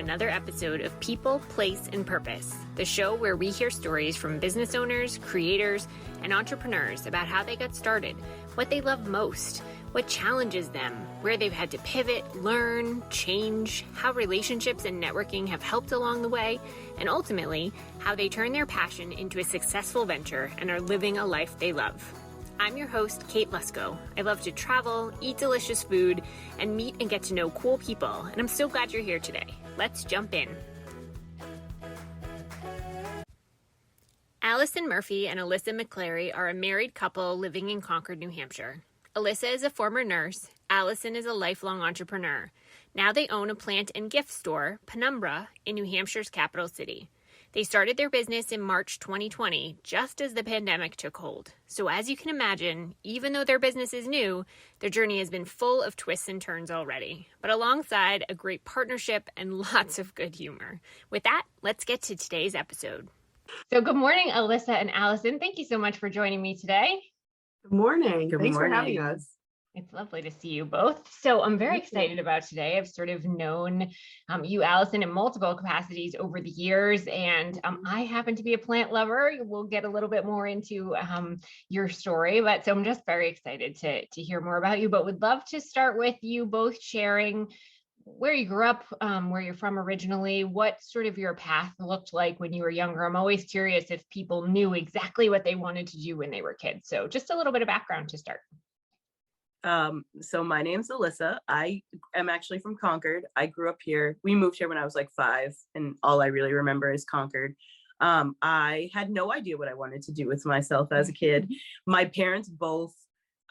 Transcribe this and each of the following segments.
another episode of People, Place, and Purpose, the show where we hear stories from business owners, creators, and entrepreneurs about how they got started, what they love most, what challenges them, where they've had to pivot, learn, change, how relationships and networking have helped along the way, and ultimately, how they turn their passion into a successful venture and are living a life they love. I'm your host, Kate Lusko. I love to travel, eat delicious food, and meet and get to know cool people, and I'm so glad you're here today. Let's jump in. Alison Murphy and Alyssa McClary are a married couple living in Concord, New Hampshire. Alyssa is a former nurse. Alison is a lifelong entrepreneur. Now they own a plant and gift store, Penumbra, in New Hampshire's capital city. They started their business in March 2020, just as the pandemic took hold. So as you can imagine, even though their business is new, their journey has been full of twists and turns already, but alongside a great partnership and lots of good humor. With that, let's get to today's episode. So good morning, Alyssa and Alison. Thank you so much for joining me today. Good morning. Good Thanks morning. for having us. It's lovely to see you both. So I'm very excited about today. I've sort of known you, Alison, in multiple capacities over the years, and I happen to be a plant lover. We'll get a little bit more into your story, but so I'm just very excited to hear more about you, but would love to start with you both sharing where you grew up, where you're from originally, what sort of your path looked like when you were younger. I'm always curious if people knew exactly what they wanted to do when they were kids. So just a little bit of background to start. So my name's Alyssa. I am actually from Concord. I grew up here. We moved here when I was like 5, and all I really remember is Concord. I had no idea what I wanted to do with myself as a kid. My parents both,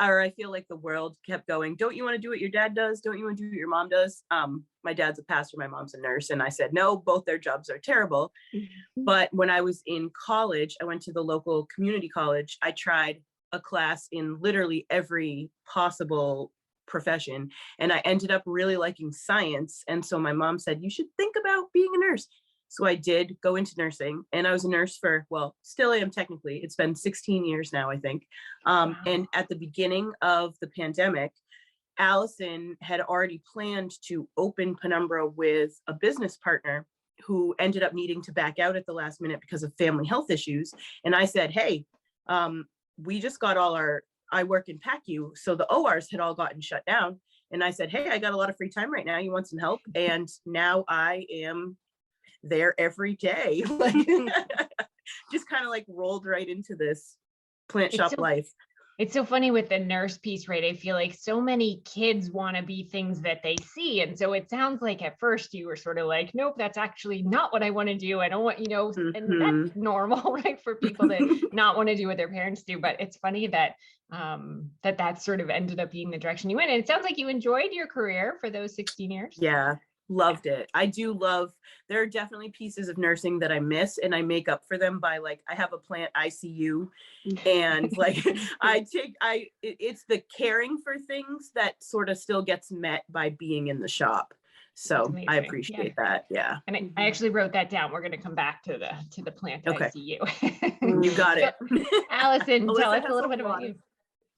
or I feel like the world kept going, don't you want to do what your dad does? Don't you want to do what your mom does? My dad's a pastor, my mom's a nurse. And I said, no, both their jobs are terrible. But when I was in college, I went to the local community college. I tried a class in literally every possible profession. And I ended up really liking science. And so my mom said, you should think about being a nurse. So I did go into nursing, and I was a nurse for, well, still am technically. It's been 16 years now, I think. Wow. And at the beginning of the pandemic, Alison had already planned to open Penumbra with a business partner who ended up needing to back out at the last minute because of family health issues. And I said, hey, we just got I work in PACU, so the ORs had all gotten shut down. And I said, hey, I got a lot of free time right now. You want some help? And now I am there every day. Like, just kind of like rolled right into this plant shop life. It's so funny with the nurse piece, right? I feel like so many kids want to be things that they see. And so it sounds like at first you were sort of like, nope, that's actually not what I want to do. I don't want, and that's normal, right? For people to not want to do what their parents do. But it's funny that that sort of ended up being the direction you went. And it sounds like you enjoyed your career for those 16 years. Yeah. Loved it. I do love, there are definitely pieces of nursing that I miss, and I make up for them by like, I have a plant ICU, and like it's the caring for things that sort of still gets met by being in the shop. So I appreciate that. Yeah. And I actually wrote that down. We're going to come back to the plant ICU. You got it. Allison, tell us a little bit about you.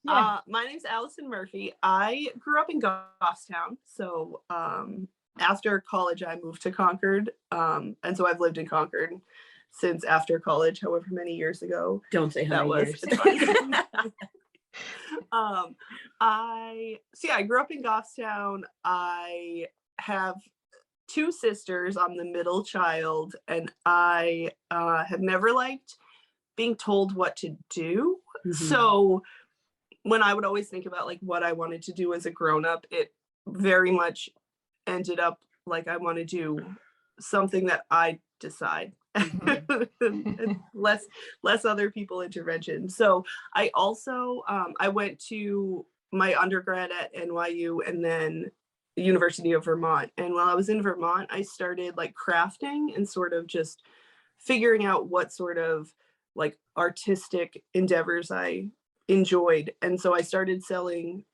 Yeah. My name's Alison Murphy. I grew up in Goffstown. So after college, I moved to Concord. And so I've lived in Concord since after college, however many years ago. Don't say how many years. I grew up in Goffstown. I have 2 sisters. I'm the middle child, and I have never liked being told what to do. Mm-hmm. So when I would always think about like what I wanted to do as a grown-up, it very much ended up like I want to do something that I decide. Mm-hmm. less other people intervention. So I also I went to my undergrad at NYU and then the University of Vermont. And while I was in Vermont, I started like crafting and sort of just figuring out what sort of like artistic endeavors I enjoyed. And so I started selling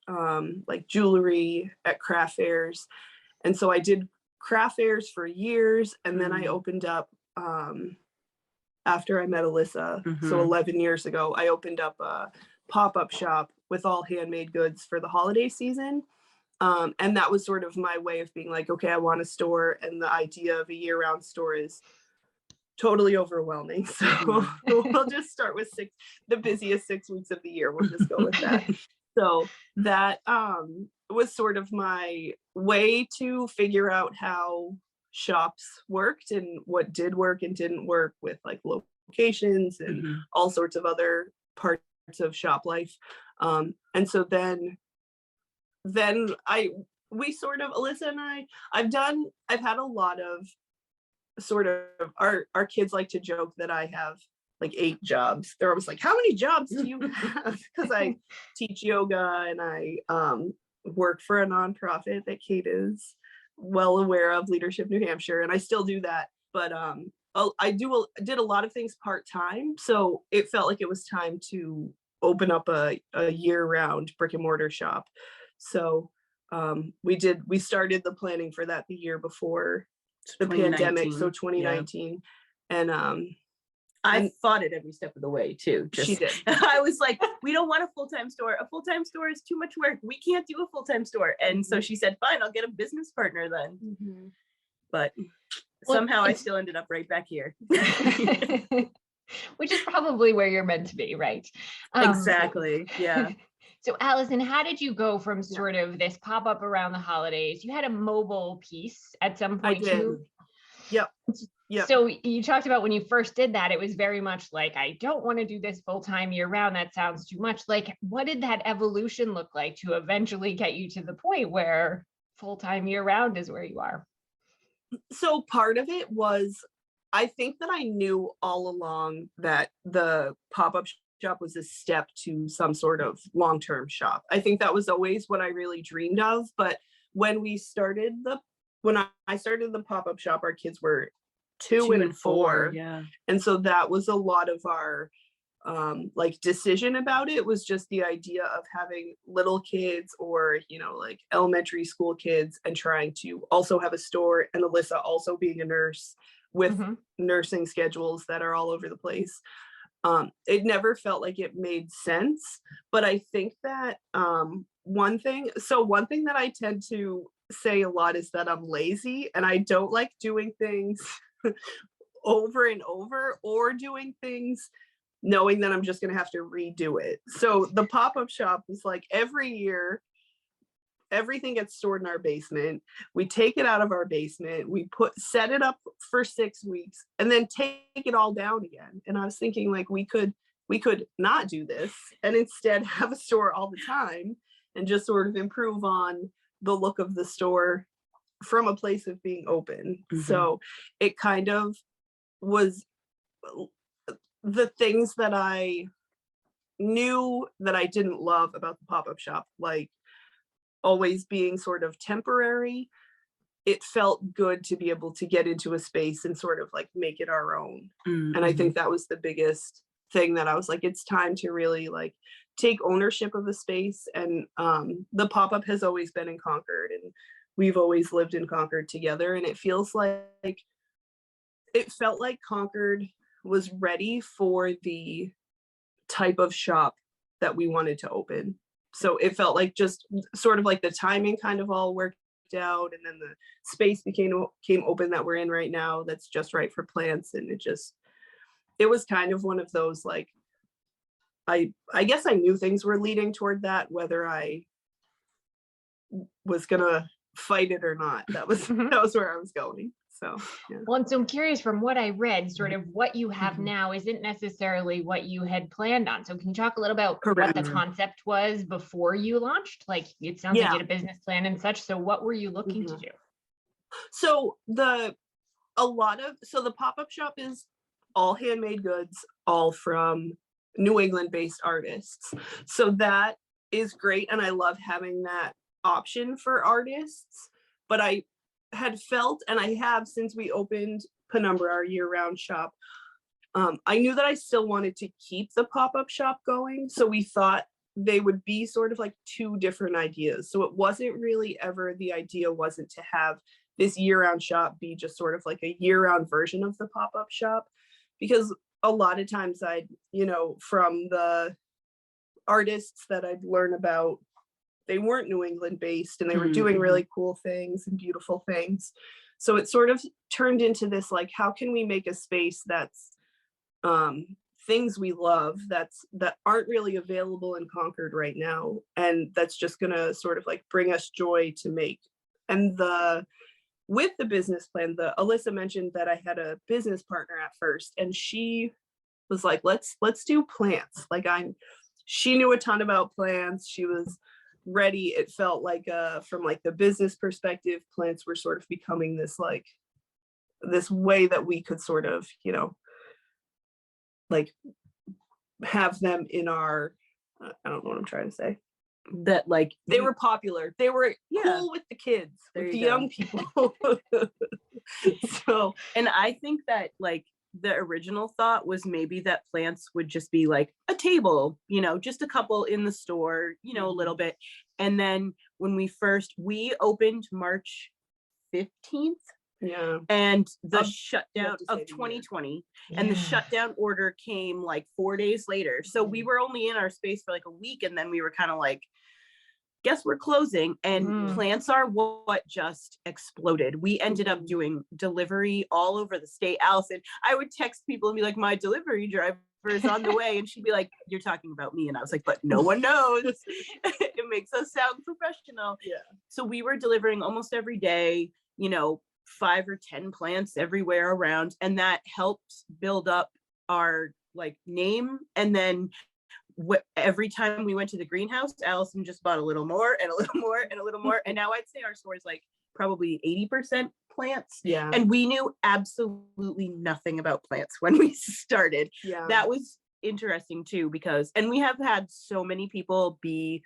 like jewelry at craft fairs. And so I did craft fairs for years. And then I opened up, after I met Alyssa, so 11 years ago, I opened up a pop-up shop with all handmade goods for the holiday season. And that was sort of my way of being like, okay, I want a store, and the idea of a year-round store is totally overwhelming. So we'll just start with the busiest 6 weeks of the year. We'll just go with that. So that was sort of my way to figure out how shops worked and what did work and didn't work with like locations and all sorts of other parts of shop life. And so then we sort of, Alyssa and I've had a lot of sort of, our kids like to joke that I have like 8 jobs. They're always like, how many jobs do you have? Because I teach yoga and I work for a nonprofit that Kate is well aware of, Leadership New Hampshire, and I still do that. But I did a lot of things part-time, so it felt like it was time to open up a year-round brick and mortar shop. So we started the planning for that the year before the pandemic, so 2019. Yeah. And I fought it every step of the way too. She did. I was like, we don't want a full-time store. A full-time store is too much work. We can't do a full-time store. And so she said, fine, I'll get a business partner then. But somehow I still ended up right back here. Which is probably where you're meant to be, right? Exactly. Yeah. So Alison, how did you go from sort of this pop-up around the holidays? You had a mobile piece at some point too. Yep. So you talked about when you first did that, it was very much like, I don't want to do this full-time year round. That sounds too much. Like, what did that evolution look like to eventually get you to the point where full-time year round is where you are? So part of it was, I think that I knew all along that the pop-up shop was a step to some sort of long-term shop. I think that was always what I really dreamed of. But when I started the pop-up shop, our kids were 2 and 4. Yeah. And so that was a lot of our like decision about it, was just the idea of having little kids or, like elementary school kids, and trying to also have a store, and Alyssa also being a nurse with nursing schedules that are all over the place. It never felt like it made sense. But I think that one thing that I tend to say a lot is that I'm lazy, and I don't like doing things over and over, or doing things knowing that I'm just going to have to redo it. So the pop-up shop is like, every year everything gets stored in our basement. We take it out of our basement, we set it up for 6 weeks, and then take it all down again. And I was thinking, like, we could not do this and instead have a store all the time and just sort of improve on the look of the store from a place of being open. So it kind of was the things that I knew that I didn't love about the pop-up shop, like always being sort of temporary. It felt good to be able to get into a space and sort of like make it our own. And I think that was the biggest thing, that I was like, it's time to really like take ownership of the space. And the pop-up has always been in Concord, and we've always lived in Concord together. And it felt like Concord was ready for the type of shop that we wanted to open. So it felt like just sort of like the timing kind of all worked out, and then the space came open that we're in right now, that's just right for plants. And it was kind of one of those, like, I guess I knew things were leading toward that, whether I was gonna fight it or not. That was where I was going. So yeah. Well, and so I'm curious, from what I read, sort of what you have now isn't necessarily what you had planned on. So can you talk a little about what the concept was before you launched? Like, it sounds like you had a business plan and such. So what were you looking to do? So the pop-up shop is all handmade goods, all from New England based artists. So that is great. And I love having that option for artists. But I had felt, and I have since we opened Penumbra, our year-round shop, I knew that I still wanted to keep the pop-up shop going. So we thought they would be sort of like 2 different ideas. So it wasn't really ever, the idea wasn't to have this year-round shop be just sort of like a year-round version of the pop-up shop, because a lot of times I'd, from the artists that I'd learn about they weren't New England based, and they were doing really cool things and beautiful things. So it sort of turned into this, like, how can we make a space that's things we love that aren't really available in Concord right now, and that's just gonna sort of like bring us joy to make. And with the business plan, Alyssa mentioned that I had a business partner at first, and she was like, let's do plants. Like, she knew a ton about plants. She was ready. It felt like from like the business perspective, plants were sort of becoming this like this way that we could sort of, you know, like have them in our I don't know what I'm trying to say. That like they were popular. They were cool with the kids, with the young people. So, and I think that like the original thought was maybe that plants would just be like a table, you know, just a couple in the store, you know, a little bit. And then when we opened March 15th. Yeah. And the shutdown of 2020 and the shutdown order came like 4 days later. So we were only in our space for like a week, and then we were kind of like, guess we're closing. And plants are what just exploded. We ended up doing delivery all over the state. Allison, I would text people and be like, my delivery driver is on the way, and she'd be like, you're talking about me. And I was like, but no one knows. It makes us sound professional. Yeah. So we were delivering almost every day, you know, 5 or 10 plants everywhere around, and that helped build up our like name. And then every time we went to the greenhouse, Allison just bought a little more and a little more and a little more, and now I'd say our store is like probably 80% plants. Yeah. And we knew absolutely nothing about plants when we started. Yeah. That was interesting too, because we have had so many people be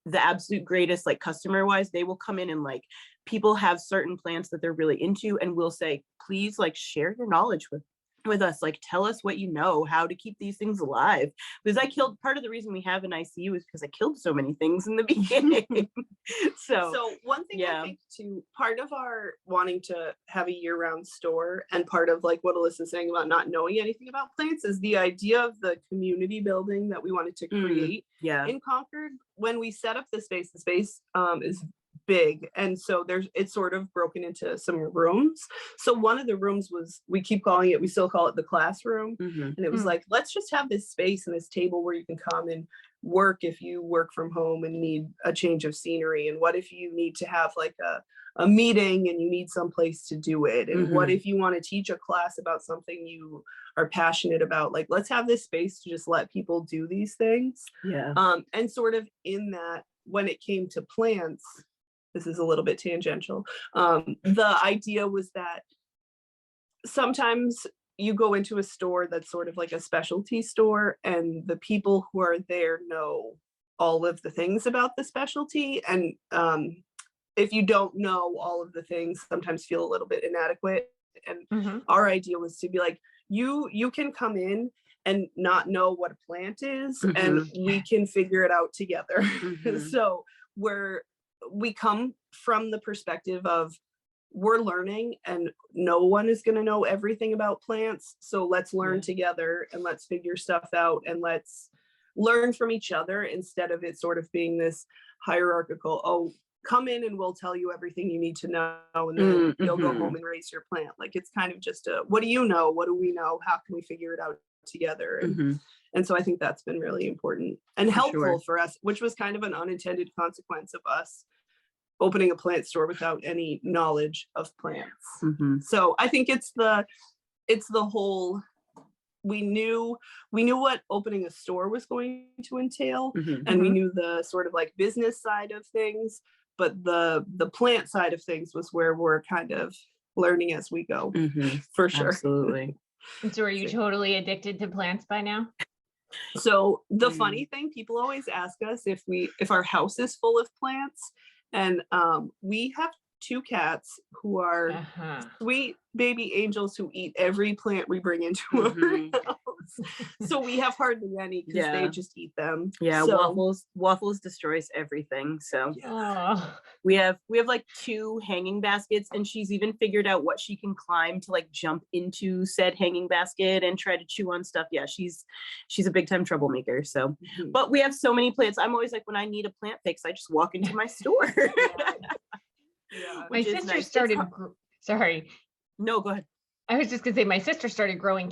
the absolute greatest, like customer wise. They will come in and like, people have certain plants that they're really into, and we'll say, please like share your knowledge with us, like tell us what you know, how to keep these things alive, because part of the reason we have an ICU is because I killed so many things in the beginning. so one thing I think too, part of our wanting to have a year-round store, and part of like what Alyssa's saying about not knowing anything about plants, is the idea of the community building that we wanted to create in Concord. When we set up the space is big, and so it's sort of broken into some rooms. So one of the rooms we still call it the classroom, and it was like, let's just have this space and this table where you can come and work if you work from home and need a change of scenery, and what if you need to have like a meeting and you need some place to do it, and what if you want to teach a class about something you are passionate about. Like, let's have this space to just let people do these things. And sort of in that, when it came to plants, this is a little bit tangential. The idea was that sometimes you go into a store that's sort of like a specialty store, and the people who are there know all of the things about the specialty. And if you don't know all of the things, sometimes feel a little bit inadequate. And our idea was to be like, you can come in and not know what a plant is, and we can figure it out together. So we come from the perspective of, we're learning, and no one is going to know everything about plants. So let's learn together, and let's figure stuff out, and let's learn from each other, instead of it sort of being this hierarchical, oh, come in and we'll tell you everything you need to know, and then you'll go home and raise your plant. Like, it's kind of just what do you know? What do we know? How can we figure it out together? And so I think that's been really important and helpful for us, which was kind of an unintended consequence of us opening a plant store without any knowledge of plants. So I think it's the whole, we knew what opening a store was going to entail, and we knew the sort of like business side of things, but the plant side of things was where we're kind of learning as we go. For sure. Absolutely. So are you totally addicted to plants by now? So the funny thing, people always ask us if our house is full of plants, and we have 2 cats who are sweet baby angels who eat every plant we bring into our house. So we have hardly any because they just eat them. Yeah, so, waffles destroys everything. So Oh, we have like 2 hanging baskets, and she's even figured out what she can climb to like jump into said hanging basket and try to chew on stuff. Yeah, she's a big time troublemaker. So, but we have so many plants. I'm always like, when I need a plant fix, I just walk into my store. yeah. my sister started. Sorry. No, go ahead. I was just gonna say my sister started growing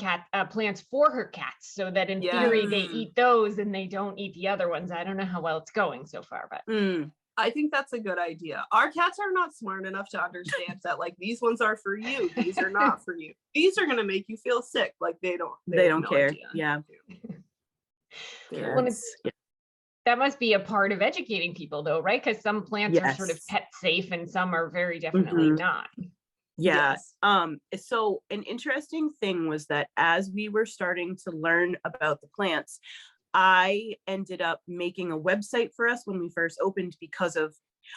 plants for her cats, so that in theory they eat those and they don't eat the other ones. I don't know how well it's going so far, but I think that's a good idea. Our cats are not smart enough to understand that like these ones are for you, these are not for you. These are gonna make you feel sick. Like they don't care. Idea. Yeah. Well, that must be a part of educating people though, right? Because some plants are sort of pet safe and some are very definitely not. Yeah. So an interesting thing was that as we were starting to learn about the plants, I ended up making a website for us when we first opened, because of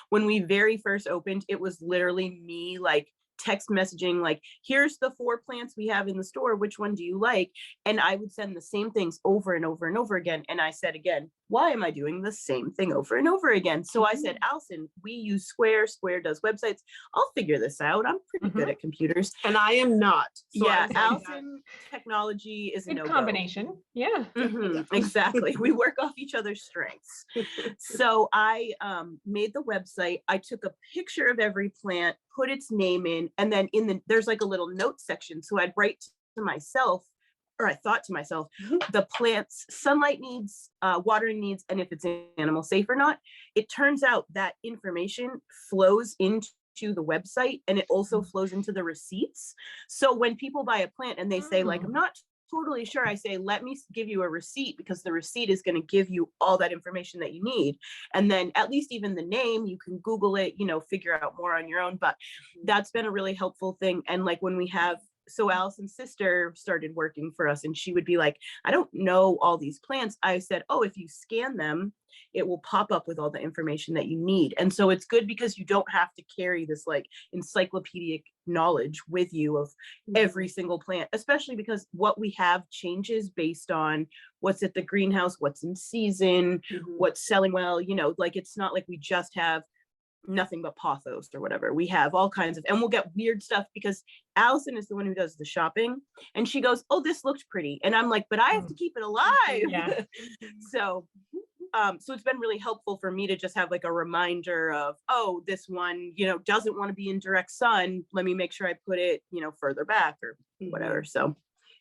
when we very first opened, it was literally me like text messaging, like, here's the 4 plants we have in the store, which one do you like? And I would send the same things over and over and over again. And I said, again, why am I doing the same thing over and over again? So I said, Alison, we use Square does websites. I'll figure this out. I'm pretty good at computers. And I am not. So Alison, technology is a good combination. Yeah. Exactly. We work off each other's strengths. So I made the website. I took a picture of every plant, put its name in, and then there's like a little note section. So I'd write to myself, or I thought to myself, the plant's sunlight needs, watering needs, and if it's animal safe or not. It turns out that information flows into the website, and it also flows into the receipts. So when people buy a plant and they say like, I'm not totally sure, I say, let me give you a receipt, because the receipt is going to give you all that information that you need. And then at least even the name, you can Google it, figure out more on your own. But that's been a really helpful thing. And like when we have, so Alison's sister started working for us, and she would be like, I don't know all these plants. I said, oh, if you scan them, it will pop up with all the information that you need. And so it's good because you don't have to carry this like encyclopedic knowledge with you of every single plant, especially because what we have changes based on what's at the greenhouse, what's in season, what's selling well, like it's not like we just have nothing but pothos or whatever. We have all kinds of, and we'll get weird stuff because Alison is the one who does the shopping, and she goes, oh, this looked pretty. And I'm like, but I have to keep it alive. Yeah. So it's been really helpful for me to just have like a reminder of, oh, this one, doesn't want to be in direct sun. Let me make sure I put it, further back or whatever. So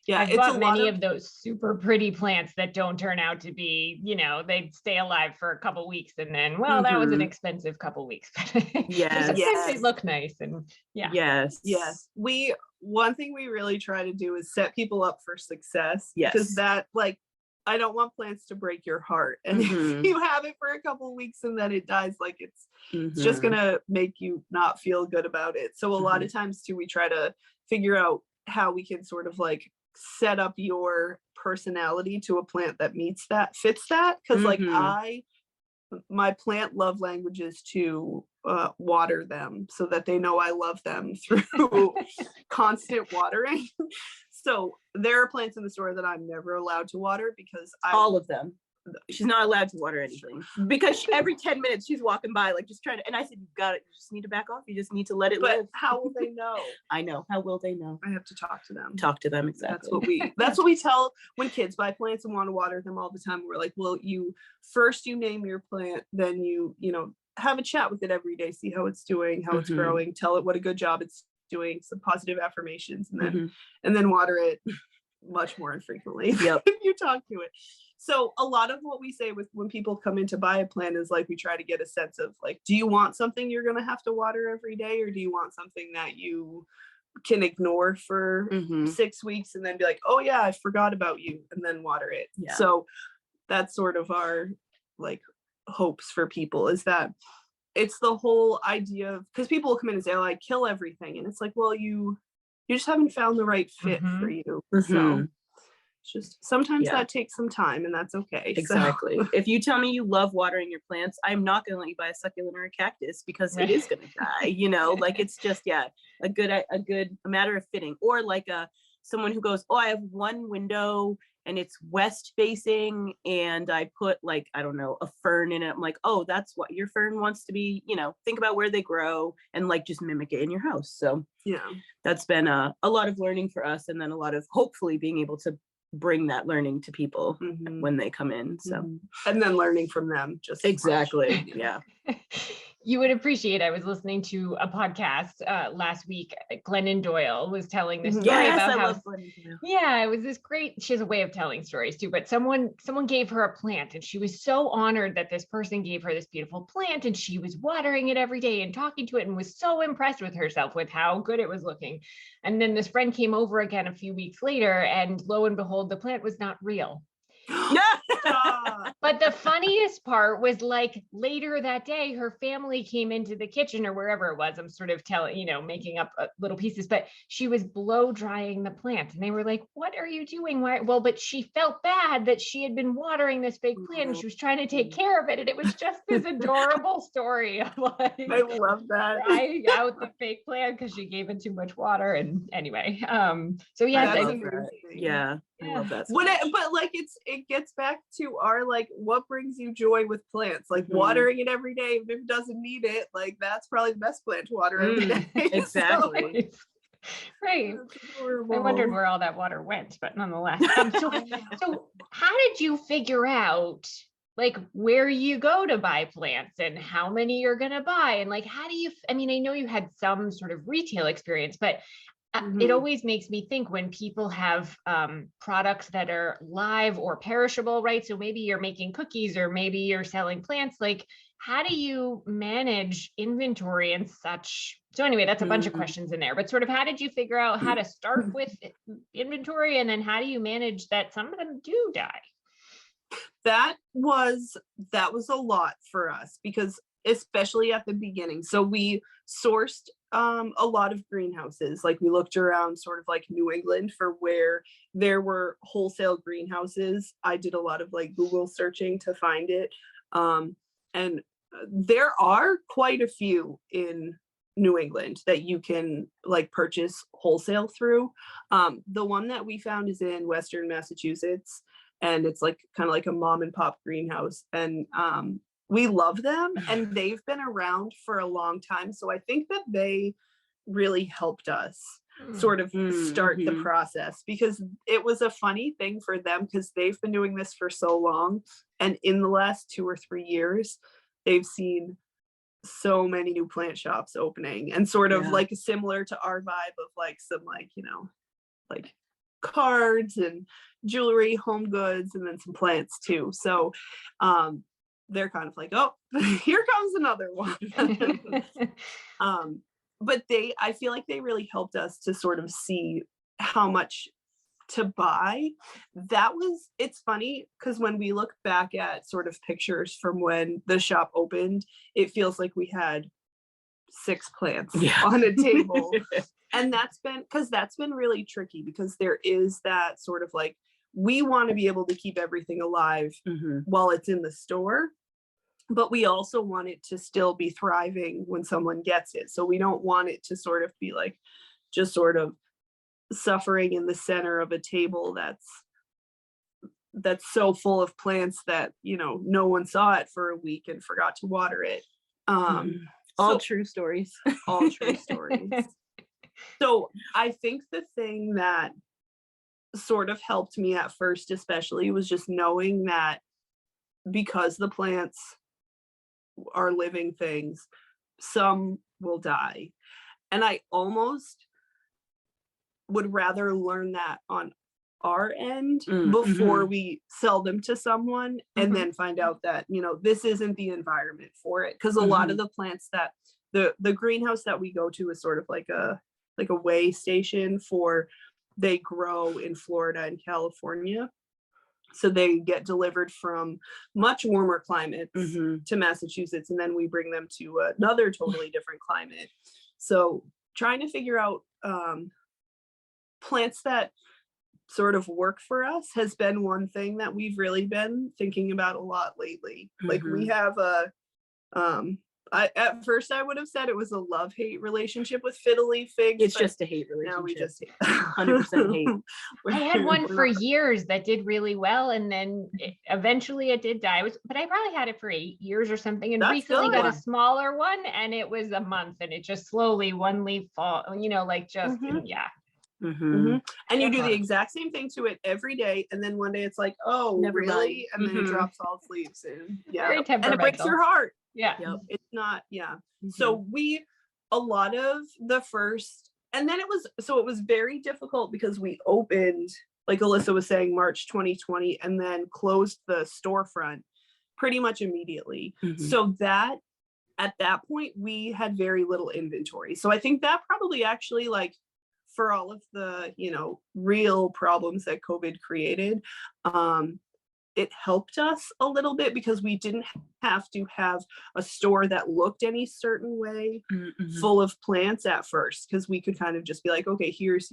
yeah, I've bought many of those super pretty plants that don't turn out to be, they stay alive for a couple weeks, and then, well, that was an expensive couple weeks. Sometimes they look nice, and Yes. One thing we really try to do is set people up for success. Yes. Because that, like, I don't want plants to break your heart. And if you have it for a couple of weeks and then it dies, like it's just gonna make you not feel good about it. So a lot of times too, we try to figure out how we can sort of like set up your personality to a plant that fits that. Cause like my plant love language is to water them so that they know I love them through constant watering. So there are plants in the store that I'm never allowed to water because all of them. She's not allowed to water anything because every 10 minutes she's walking by, like just trying to, and I said, you got it. You just need to back off. You just need to let it live. How will they know? I know. How will they know? I have to talk to them. Exactly. That's what we tell when kids buy plants and want to water them all the time. We're like, well, you name your plant, then you have a chat with it every day, see how it's doing, how it's growing, tell it what a good job it's doing, some positive affirmations, and then water it much more infrequently if you talk to it. So a lot of what we say when people come in to buy a plant is like, we try to get a sense of like, do you want something you're going to have to water every day, or do you want something that you can ignore for 6 weeks and then be like, oh yeah, I forgot about you, and then water it. So that's sort of our like hopes for people, is that it's the whole idea of, because people will come in and say, oh, I kill everything, and it's like, well, you just haven't found the right fit for you. So it's just sometimes that takes some time, and that's okay. Exactly. So. If you tell me you love watering your plants, I'm not going to let you buy a succulent or a cactus because it is going to die. Like it's just a matter of fitting, or like someone who goes, oh, I have one window and it's west facing, and I put like, I don't know, a fern in it. I'm like, oh, that's what your fern wants to be, think about where they grow and like just mimic it in your house. So Yeah. that's been a lot of learning for us, and then a lot of hopefully being able to bring that learning to people when they come in. So and then learning from them just exactly. Yeah. You would appreciate, I was listening to a podcast last week. Glennon Doyle was telling this story Yes, about I how, love Glennon Doyle. yeah, it was this great, she has a way of telling stories too, but someone gave her a plant, and she was so honored that this person gave her this beautiful plant, and she was watering it every day and talking to it and was so impressed with herself with how good it was looking. And then this friend came over again a few weeks later, and lo and behold, the plant was not real. But the funniest part was like later that day, her family came into the kitchen or wherever it was. I'm sort of telling, making up little pieces, but she was blow drying the plant. And they were like, what are you doing? Why? Well, but she felt bad that she had been watering this big plant and she was trying to take care of it. And it was just this adorable story of like, I love that. drying out the fake plant because she gave it too much water. And anyway, so yes, That's I amazing. Yeah. I love that. But like it gets back to our like what brings you joy with plants, like watering it every day even if it doesn't need it, like that's probably the best plant to water every day. Exactly. Right. I wondered where all that water went, but nonetheless. So how did you figure out like where you go to buy plants and how many you're going to buy? And like, how do you, I know you had some sort of retail experience, but it always makes me think when people have products that are live or perishable, right? So maybe you're making cookies or maybe you're selling plants. Like, how do you manage inventory and such? So anyway, that's a bunch of questions in there, but sort of how did you figure out how to start with inventory? And then how do you manage that some of them do die? That was a lot for us because especially at the beginning. So we sourced a lot of greenhouses. Like we looked around sort of like New England for where there were wholesale greenhouses. I did a lot of like Google searching to find it. And there are quite a few in New England that you can like purchase wholesale through. The one that we found is in Western Massachusetts, and it's like kind of like a mom and pop greenhouse. And we love them, and they've been around for a long time. So I think that they really helped us sort of start the process, because it was a funny thing for them because they've been doing this for so long. And in the last 2 or 3 years, they've seen so many new plant shops opening, and sort of like similar to our vibe of like some like, like cards and jewelry, home goods, and then some plants too. So they're kind of like, oh, here comes another one. But I feel like they really helped us to sort of see how much to buy. It's funny because when we look back at sort of pictures from when the shop opened, it feels like we had 6 plants on a table. And that's been really tricky, because there is that sort of like, we want to be able to keep everything alive while it's in the store, but we also want it to still be thriving when someone gets it. So we don't want it to sort of be like just sort of suffering in the center of a table that's so full of plants that no one saw it for a week and forgot to water it. All true stories. All true stories. So I think the thing that sort of helped me at first especially was just knowing that because the plants are living things, some will die. And I almost would rather learn that on our end before we sell them to someone and then find out that, this isn't the environment for it. Because a lot of the plants that the greenhouse that we go to is sort of like a way station for, they grow in Florida and California. So they get delivered from much warmer climates to Massachusetts, and then we bring them to another totally different climate. So trying to figure out plants that sort of work for us has been one thing that we've really been thinking about a lot lately. Like we have At first I would have said it was a love-hate relationship with fiddle leaf figs. It's just a hate relationship. Now we just 100% hate. I had one for years that did really well, and then eventually it did die. But I probably had it for 8 years or something, and That's recently good. got a smaller one, and it was a month, and it just slowly one leaf fall, like just yeah. Mm-hmm. And you do the exact same thing to it every day, and then one day it's like, oh, Never really? mind. And then it drops all its leaves, and Very and it breaks temperamental. your heart. Yeah. Yep. It's not, So a lot of the first, and then it was very difficult because we opened, like Alyssa was saying, March 2020, and then closed the storefront pretty much immediately. So that at that point we had very little inventory. So I think that probably actually, like, for all of the, real problems that COVID created, it helped us a little bit because we didn't have to have a store that looked any certain way full of plants at first, because we could kind of just be like, okay, here's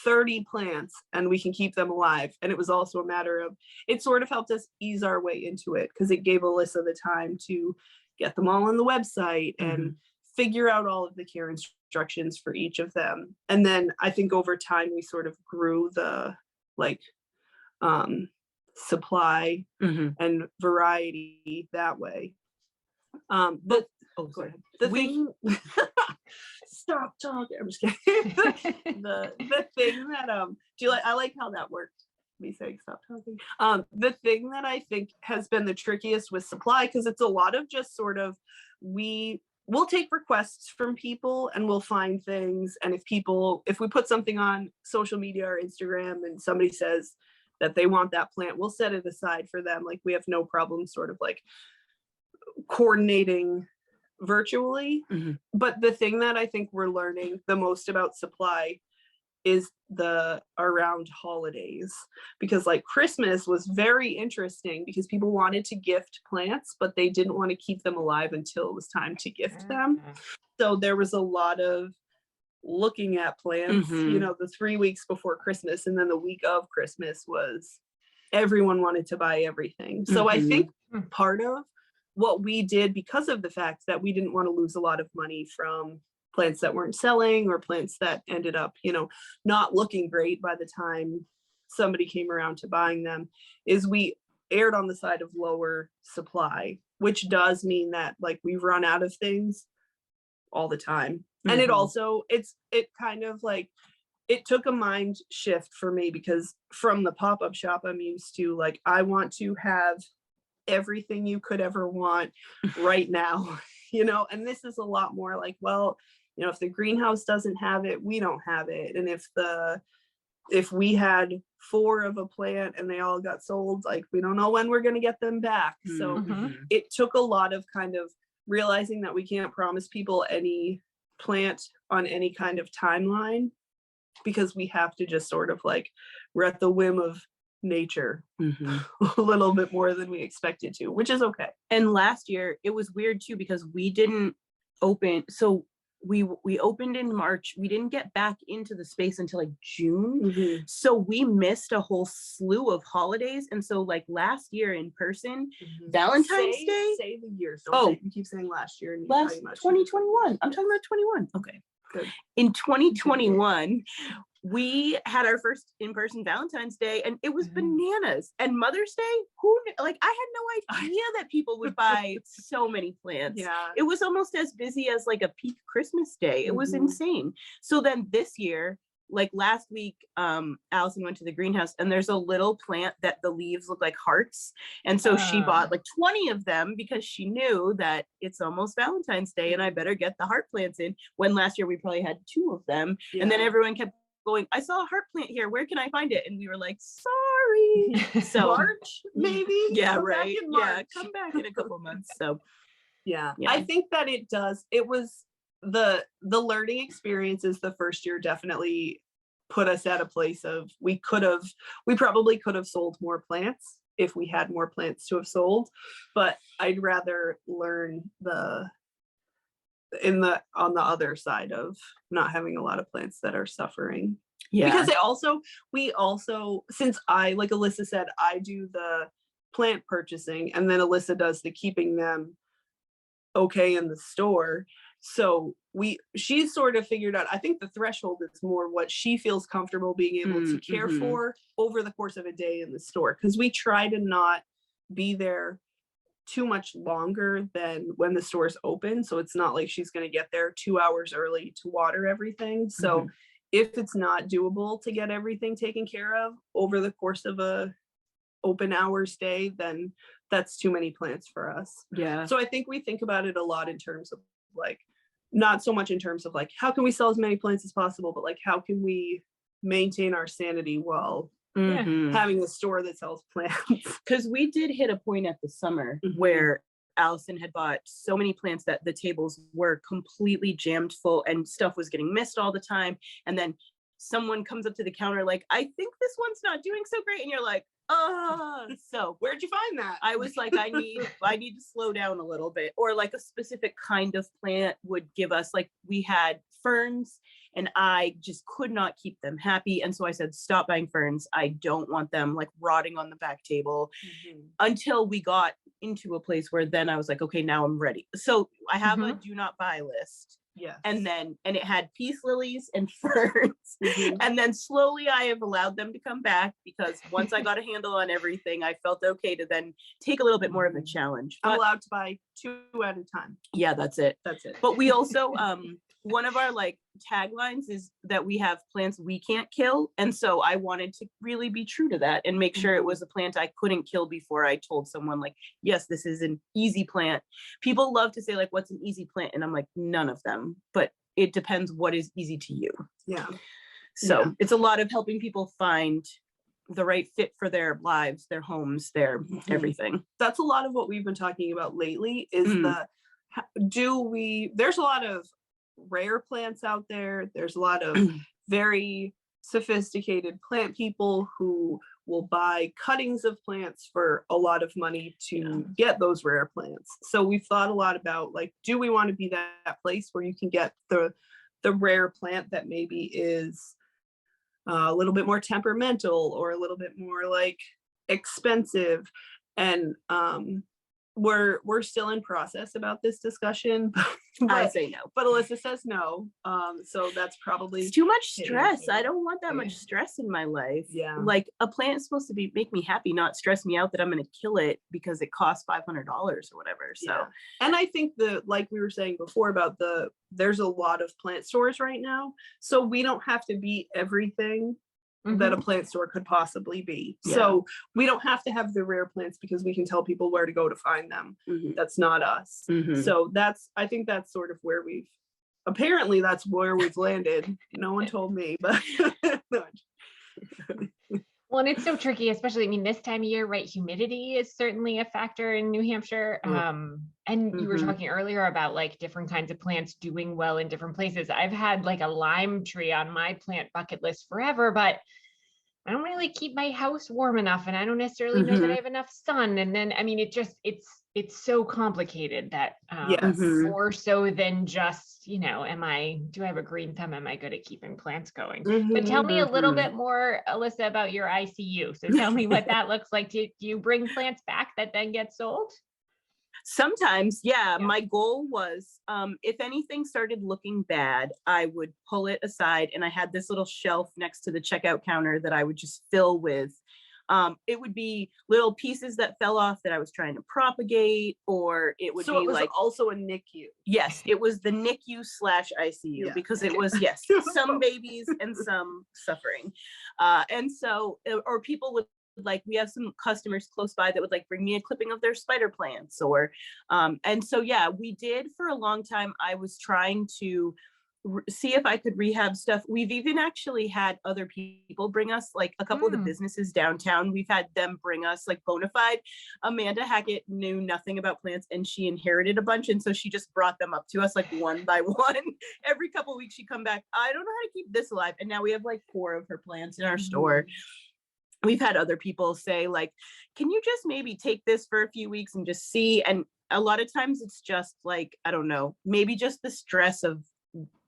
30 plants and we can keep them alive. And it was also a matter of, it sort of helped us ease our way into it, because it gave Alyssa the time to get them all on the website and figure out all of the care instructions for each of them. And then I think over time we sort of grew the supply and variety that way. But go ahead. The thing stop talking. I'm just kidding. the thing that I like how that worked, me saying stop talking. The thing that I think has been the trickiest with supply, because it's a lot of just sort of, we'll take requests from people and we'll find things, and if we put something on social media or Instagram and somebody says that they want that plant, we'll set it aside for them. Like, we have no problem sort of like coordinating virtually. But the thing that I think we're learning the most about supply is around holidays, because like Christmas was very interesting because people wanted to gift plants, but they didn't want to keep them alive until it was time to gift them. So there was a lot of looking at plants, the 3 weeks before Christmas, and then the week of Christmas was everyone wanted to buy everything. So I think part of what we did, because of the fact that we didn't want to lose a lot of money from plants that weren't selling or plants that ended up, not looking great by the time somebody came around to buying them, is we erred on the side of lower supply, which does mean that like we run out of things all the time. And it also, it kind of like, it took a mind shift for me, because from the pop-up shop I'm used to, like, I want to have everything you could ever want right now, and this is a lot more like, well, if the greenhouse doesn't have it, we don't have it. And if we had 4 of a plant and they all got sold, like, we don't know when we're going to get them back. So it took a lot of kind of realizing that we can't promise people any plant on any kind of timeline, because we have to just sort of like, we're at the whim of nature a little bit more than we expected to, which is okay. And last year it was weird too, because we didn't open, so we opened in March. We didn't get back into the space until like June. So we missed a whole slew of holidays. And so like last year in person, Valentine's Day. Say the year. You keep saying last year. And last 2021. I'm talking about 21. Okay. Good. In 2021, we had our first in-person Valentine's Day, and it was bananas. And Mother's Day, I had no idea that people would buy so many plants. Yeah. It was almost as busy as like a peak Christmas day. It was insane. So then this year, like last week, Alison went to the greenhouse, and there's a little plant that the leaves look like hearts. And so she bought like 20 of them, because she knew that it's almost Valentine's Day and I better get the heart plants in, when last year we probably had 2 of them. And then everyone kept going, I saw a heart plant here, where can I find it? And we were like, sorry. So March, maybe. Yeah, come right. back Come back in a couple months. So yeah, I think that it was the learning experiences the first year definitely put us at a place of, we probably could have sold more plants if we had more plants to have sold, but I'd rather learn on the other side of not having a lot of plants that are suffering. Because we also, since I, like Alyssa said, I do the plant purchasing, and then Alyssa does the keeping them okay in the store. So she's sort of figured out, I think the threshold is more what she feels comfortable being able to care for over the course of a day in the store. Because we try to not be there too much longer than when the store's open. So it's not like she's going to get there 2 hours early to water everything. So if it's not doable to get everything taken care of over the course of a open hours day, then that's too many plants for us. Yeah. So I think we think about it a lot in terms of like, not so much in terms of like, how can we sell as many plants as possible, but like, how can we maintain our sanity while having a store that sells plants? Because we did hit a point at the summer where Allison had bought so many plants that the tables were completely jammed full and stuff was getting missed all the time. And then someone comes up to the counter like, I think this one's not doing so great. And you're like, so where'd you find that? I was like, I need to slow down a little bit. Or like a specific kind of plant would give us, like we had ferns and I just could not keep them happy. And so I said, stop buying ferns. I don't want them like rotting on the back table until we got into a place where then I was like, okay, now I'm ready. So I have a do not buy list. Yeah. And it had peace lilies and ferns. And then slowly I have allowed them to come back because once I got a handle on everything, I felt okay to then take a little bit more of a challenge. I'm allowed to buy 2 at a time. Yeah, that's it. That's it. But we also, one of our like taglines is that we have plants we can't kill. And so I wanted to really be true to that and make sure it was a plant I couldn't kill before I told someone like, yes, this is an easy plant. People love to say like, what's an easy plant? And I'm like, none of them, but it depends what is easy to you. Yeah. So it's a lot of helping people find the right fit for their lives, their homes, their everything. That's a lot of what we've been talking about lately is there's a lot of rare plants out there. There's a lot of very sophisticated plant people who will buy cuttings of plants for a lot of money to get those rare plants. So we've thought a lot about like, do we want to be that place where you can get the rare plant that maybe is a little bit more temperamental or a little bit more like expensive? And we're still in process about this discussion. I say no, but Alyssa says no. So that's probably it's too much stress. I don't want that much stress in my life. Yeah, like a plant is supposed to make me happy, not stress me out that I'm going to kill it because it costs $500 or whatever. So, and I think like we were saying before about there's a lot of plant stores right now, so we don't have to be everything that a plant store could possibly be. So we don't have to have the rare plants because we can tell people where to go to find them. That's not us. So I think that's sort of where that's where we've landed. No one told me, but well, and it's so tricky, especially, I mean, this time of year, right? Humidity is certainly a factor in New Hampshire. And you were talking earlier about like different kinds of plants doing well in different places. I've had like a lime tree on my plant bucket list forever, but I don't really keep my house warm enough and I don't necessarily know that I have enough sun. And then, I mean, it's so complicated that more so than just, do I have a green thumb? Am I good at keeping plants going? But tell me a little bit more, Alyssa, about your ICU. So tell me what that looks like. Do you bring plants back that then get sold? Sometimes, yeah. My goal was, if anything started looking bad, I would pull it aside, and I had this little shelf next to the checkout counter that I would just fill with. It would be little pieces that fell off that I was trying to propagate, or it would be it was like also a NICU. Yes, it was the NICU/ICU because it was some babies and some suffering, and so or people would. Like we have some customers close by that would like bring me a clipping of their spider plants or and so we did for a long time. I was trying to see if I could rehab stuff. We've even actually had other people bring us, like a couple of the businesses downtown, we've had them bring us like Bonafide. Amanda Hackett knew nothing about plants and she inherited a bunch, and so she just brought them up to us like one by one. Every couple of weeks she'd come back, I don't know how to keep this alive, and now we have like 4 of her plants in our store. We've had other people say like, can you just maybe take this for a few weeks and just see? And a lot of times it's just like, I don't know, maybe just the stress of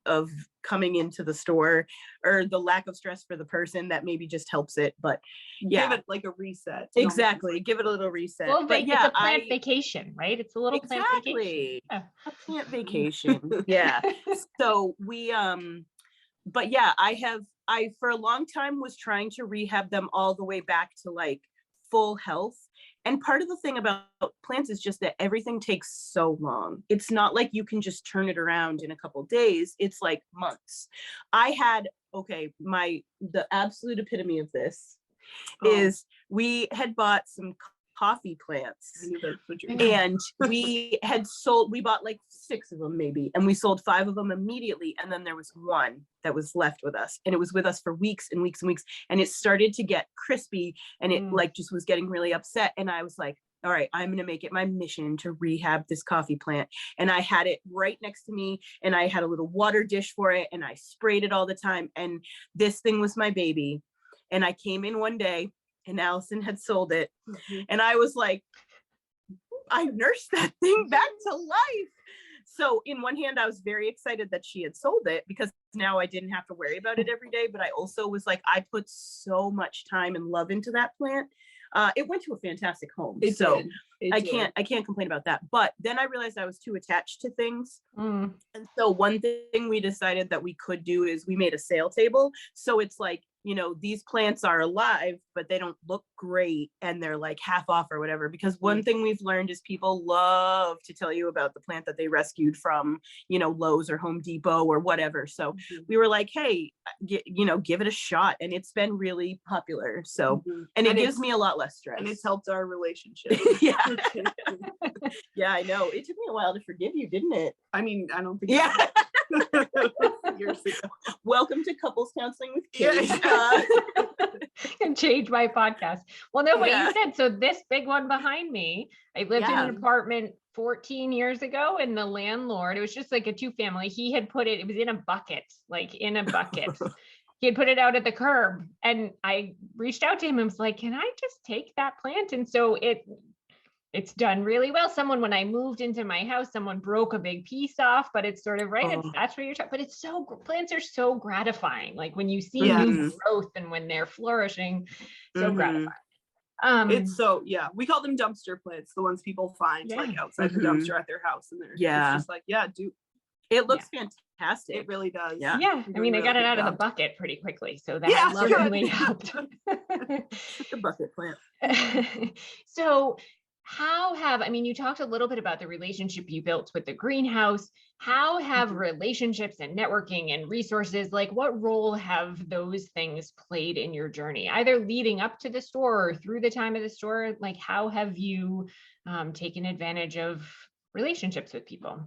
of coming into the store, or the lack of stress for the person that maybe just helps it. But yeah, give it like a reset. Exactly. Give it a little reset. Well, but it's a plant vacation, right? It's a little plant vacation. Exactly. Yeah. A plant vacation. Yeah. So we but yeah, I for a long time was trying to rehab them all the way back to like full health. And part of the thing about plants is just that everything takes so long. It's not like you can just turn it around in a couple of days. It's like months. I had, the absolute epitome of this is we had bought some coffee plants, and we bought like 6 of them maybe, and we sold 5 of them immediately, and then there was one that was left with us, and it was with us for weeks and weeks and weeks, and it started to get crispy, and it like just was getting really upset, and I was like, all right, I'm going to make it my mission to rehab this coffee plant. And I had it right next to me, and I had a little water dish for it, and I sprayed it all the time, and this thing was my baby. And I came in one day, and Alison had sold it. And I was like, I nursed that thing back to life. So in one hand, I was very excited that she had sold it, because now I didn't have to worry about it every day. But I also was like, I put so much time and love into that plant. It went to a fantastic home. I can't complain about that. But then I realized I was too attached to things. And so one thing we decided that we could do is we made a sale table. So it's like, these plants are alive, but they don't look great, and they're like half off or whatever. Because one thing we've learned is people love to tell you about the plant that they rescued from, Lowe's or Home Depot or whatever. So we were like, hey, give it a shot. And it's been really popular. So, and it gives me a lot less stress. And it's helped our relationship. Yeah. Yeah, I know. It took me a while to forgive you, didn't it? I mean, I don't think. Yeah. Years ago. Welcome to couples counseling with kids. And change my podcast. Well, no, what you said. So this big one behind me, I lived in an apartment 14 years ago, and the landlord, it was just like a 2-family. He had put it was in a bucket, He had put it out at the curb, and I reached out to him and was like, can I just take that plant? And so it's done really well. When I moved into my house, someone broke a big piece off, but it's sort of right. That's where you're talking. But plants are so gratifying. Like when you see new growth and when they're flourishing, so gratifying. It's so, we call them dumpster plants, the ones people find like outside the dumpster at their house, and it's just like, it looks fantastic. It really does. Yeah. I mean, they got it out of the bucket pretty quickly, so that lovingly helped. The bucket plant. So you talked a little bit about the relationship you built with the greenhouse. How have relationships and networking and resources, like what role have those things played in your journey, either leading up to the store or through the time of the store? Like, how have you taken advantage of relationships with people?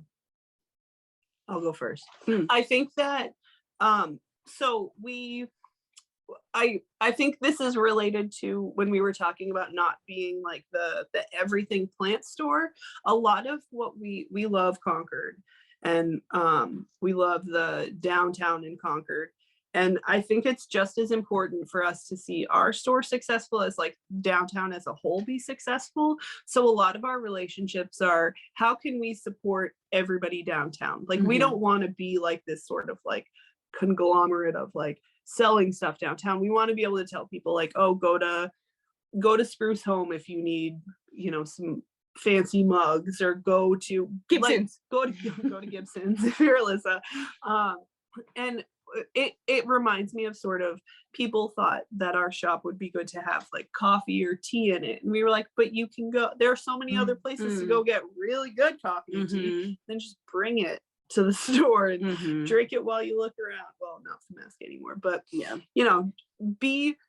I'll go first. I think that, I think this is related to when we were talking about not being like the everything plant store. A lot of what we love Concord, and we love the downtown in Concord. And I think it's just as important for us to see our store successful as like downtown as a whole be successful. So a lot of our relationships are, how can we support everybody downtown? Like we don't want to be like this sort of like conglomerate of like selling stuff downtown. We want to be able to tell people like, oh, go to Spruce Home if you need, some fancy mugs, or go to Gibson's. Go to Gibson's if you're Alyssa. And it reminds me of sort of, people thought that our shop would be good to have like coffee or tea in it, and we were like, but you can go, there are so many other places to go get really good coffee and tea, then just bring it to the store and drink it while you look around. Well, not from Mask anymore, but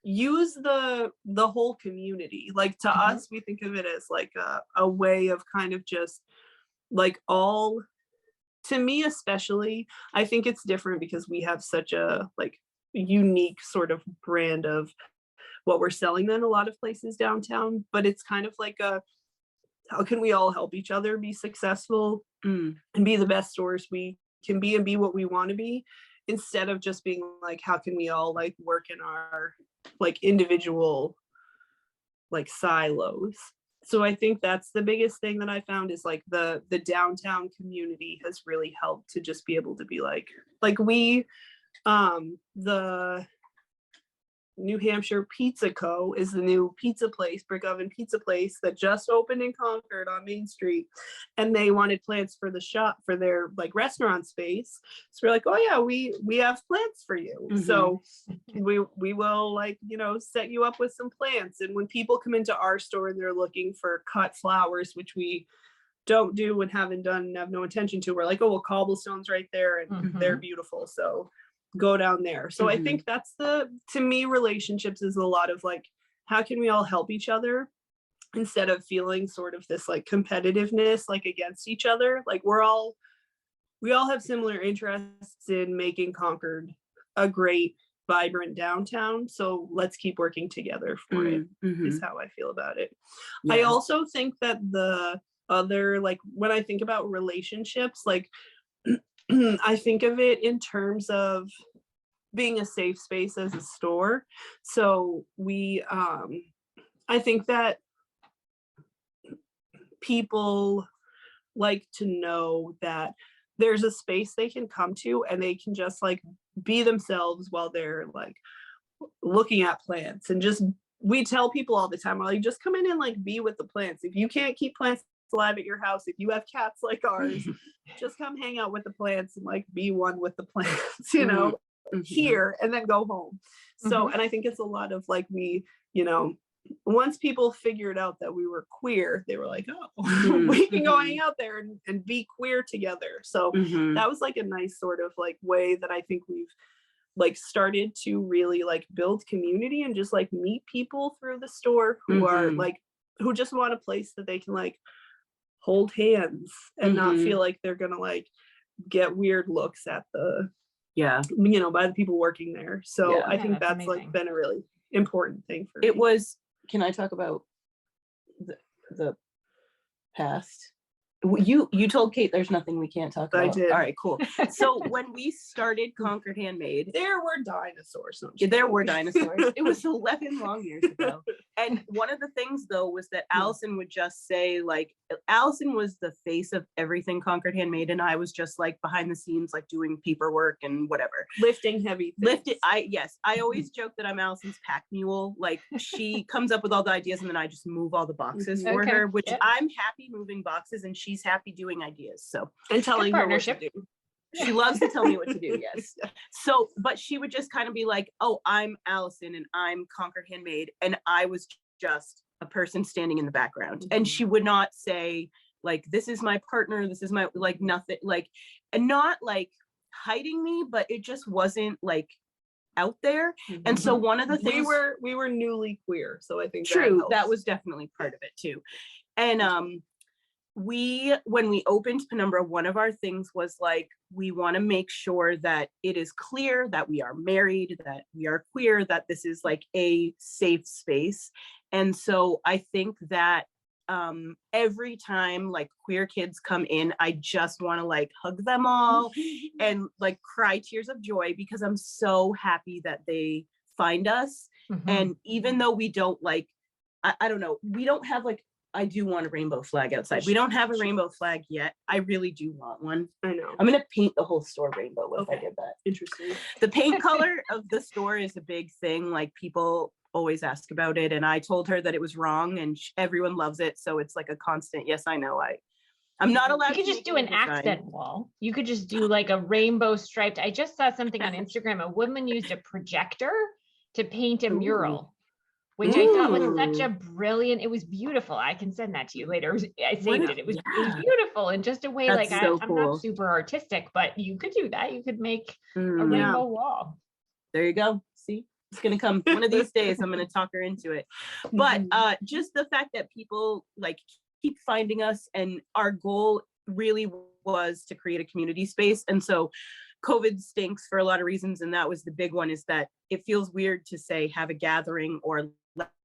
use the whole community. Like to us, we think of it as like a way of kind of just like all, to me especially, I think it's different because we have such a like unique sort of brand of what we're selling than a lot of places downtown, but it's kind of like how can we all help each other be successful and be the best stores we can be and be what we want to be, instead of just being like, how can we all like work in our like individual like silos. So I think that's the biggest thing that I found is like the downtown community has really helped to just be able to be like we, the New Hampshire Pizza Co. is the new pizza place, brick oven pizza place that just opened in Concord on Main Street. And they wanted plants for the shop, for their like restaurant space. So we're like, oh yeah, we have plants for you. Mhm. So we will like, you know, set you up with some plants. And when people come into our store and they're looking for cut flowers, which we don't do and haven't done and have no intention to, we're like, oh, well, cobblestone's right there and they're beautiful. So go down there. So I think that's to me, relationships is a lot of like, how can we all help each other instead of feeling sort of this like competitiveness, like against each other. Like we all have similar interests in making Concord a great, vibrant downtown. So let's keep working together for it, is how I feel about it. Yeah. I also think that the other, like when I think about relationships, like I think of it in terms of being a safe space as a store. So we, I think that people like to know that there's a space they can come to and they can just like be themselves while they're like looking at plants. And just, we tell people all the time, we're like, just come in and like be with the plants. If you can't keep plants alive at your house, if you have cats like ours, just come hang out with the plants and like be one with the plants, you know, here, and then go home. So, and I think it's a lot of like, we, you know, once people figured out that we were queer, they were like, oh, we can go hang out there and be queer together. So that was like a nice sort of like way that I think we've like started to really like build community and just like meet people through the store who are like, who just want a place that they can like hold hands and not feel like they're gonna like get weird looks at the, you know, by the people working there. So I think that's like been a really important thing for me. It was, can I talk about the past? You told Kate there's nothing we can't talk about. I did. All right, cool. So when we started Concord Handmade, there were dinosaurs. There were dinosaurs. It was 11 long years ago. And one of the things though was that Alison would just say, like, Alison was the face of everything Concord Handmade, and I was just like behind the scenes, like doing paperwork and whatever, lifting heavy things. I always joke that I'm Alison's pack mule. Like she comes up with all the ideas and then I just move all the boxes for her, which I'm happy moving boxes and she's happy doing ideas. So, and telling her what to do. She loves to tell me what to do. Yes. So, but she would just kind of be like, oh, I'm Alison and I'm Concord Handmade. And I was just a person standing in the background. And she would not say like, this is my partner. This is my, like, nothing, like, and not like hiding me, but it just wasn't like out there. And so one of the things we were newly queer. So I think that was definitely part of it too. And, when we opened Penumbra, one of our things was like, we want to make sure that it is clear that we are married, that we are queer, that this is like a safe space. And so I think that every time like queer kids come in, I just want to like hug them all and like cry tears of joy because I'm so happy that they find us. And even though we don't like, I don't know, we don't have like, I do want a rainbow flag outside. We don't have a rainbow flag yet. I really do want one. I know. I'm going to paint the whole store rainbow if I did that. Interesting. The paint color of the store is a big thing. Like people always ask about it. And I told her that it was wrong and everyone loves it. So it's like a constant, yes, I know. I'm not allowed. You could just do an accent wall. You could just do like a rainbow striped. I just saw something on Instagram. A woman used a projector to paint a mural. Which I thought was such a brilliant, it was beautiful. I can send that to you later. I saved it. It was beautiful in just a way. That's like so I'm not super artistic, but you could do that. You could make a rainbow wall. There you go. See, it's going to come one of these days. I'm going to talk her into it. But just the fact that people like keep finding us, and our goal really was to create a community space. And so COVID stinks for a lot of reasons. And that was the big one, is that it feels weird to say have a gathering or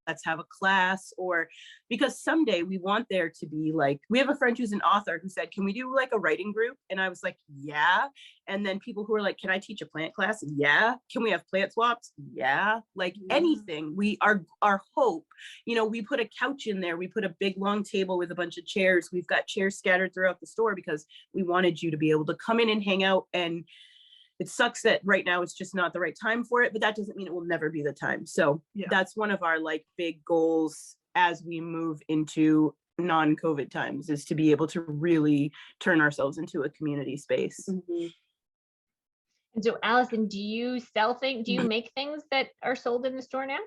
let's have a class, or because someday we want there to be like, we have a friend who's an author who said, can we do like a writing group? And I was like, yeah. And then people who are like, can I teach a plant class? Yeah. Can we have plant swaps? Yeah. Like anything. Our hope, you know, we put a couch in there, we put a big long table with a bunch of chairs. We've got chairs scattered throughout the store because we wanted you to be able to come in and hang out. And it sucks that right now it's just not the right time for it, but that doesn't mean it will never be the time. So that's one of our like big goals as we move into non-COVID times, is to be able to really turn ourselves into a community space. And so Allison, do you sell things? Do you make things that are sold in the store now?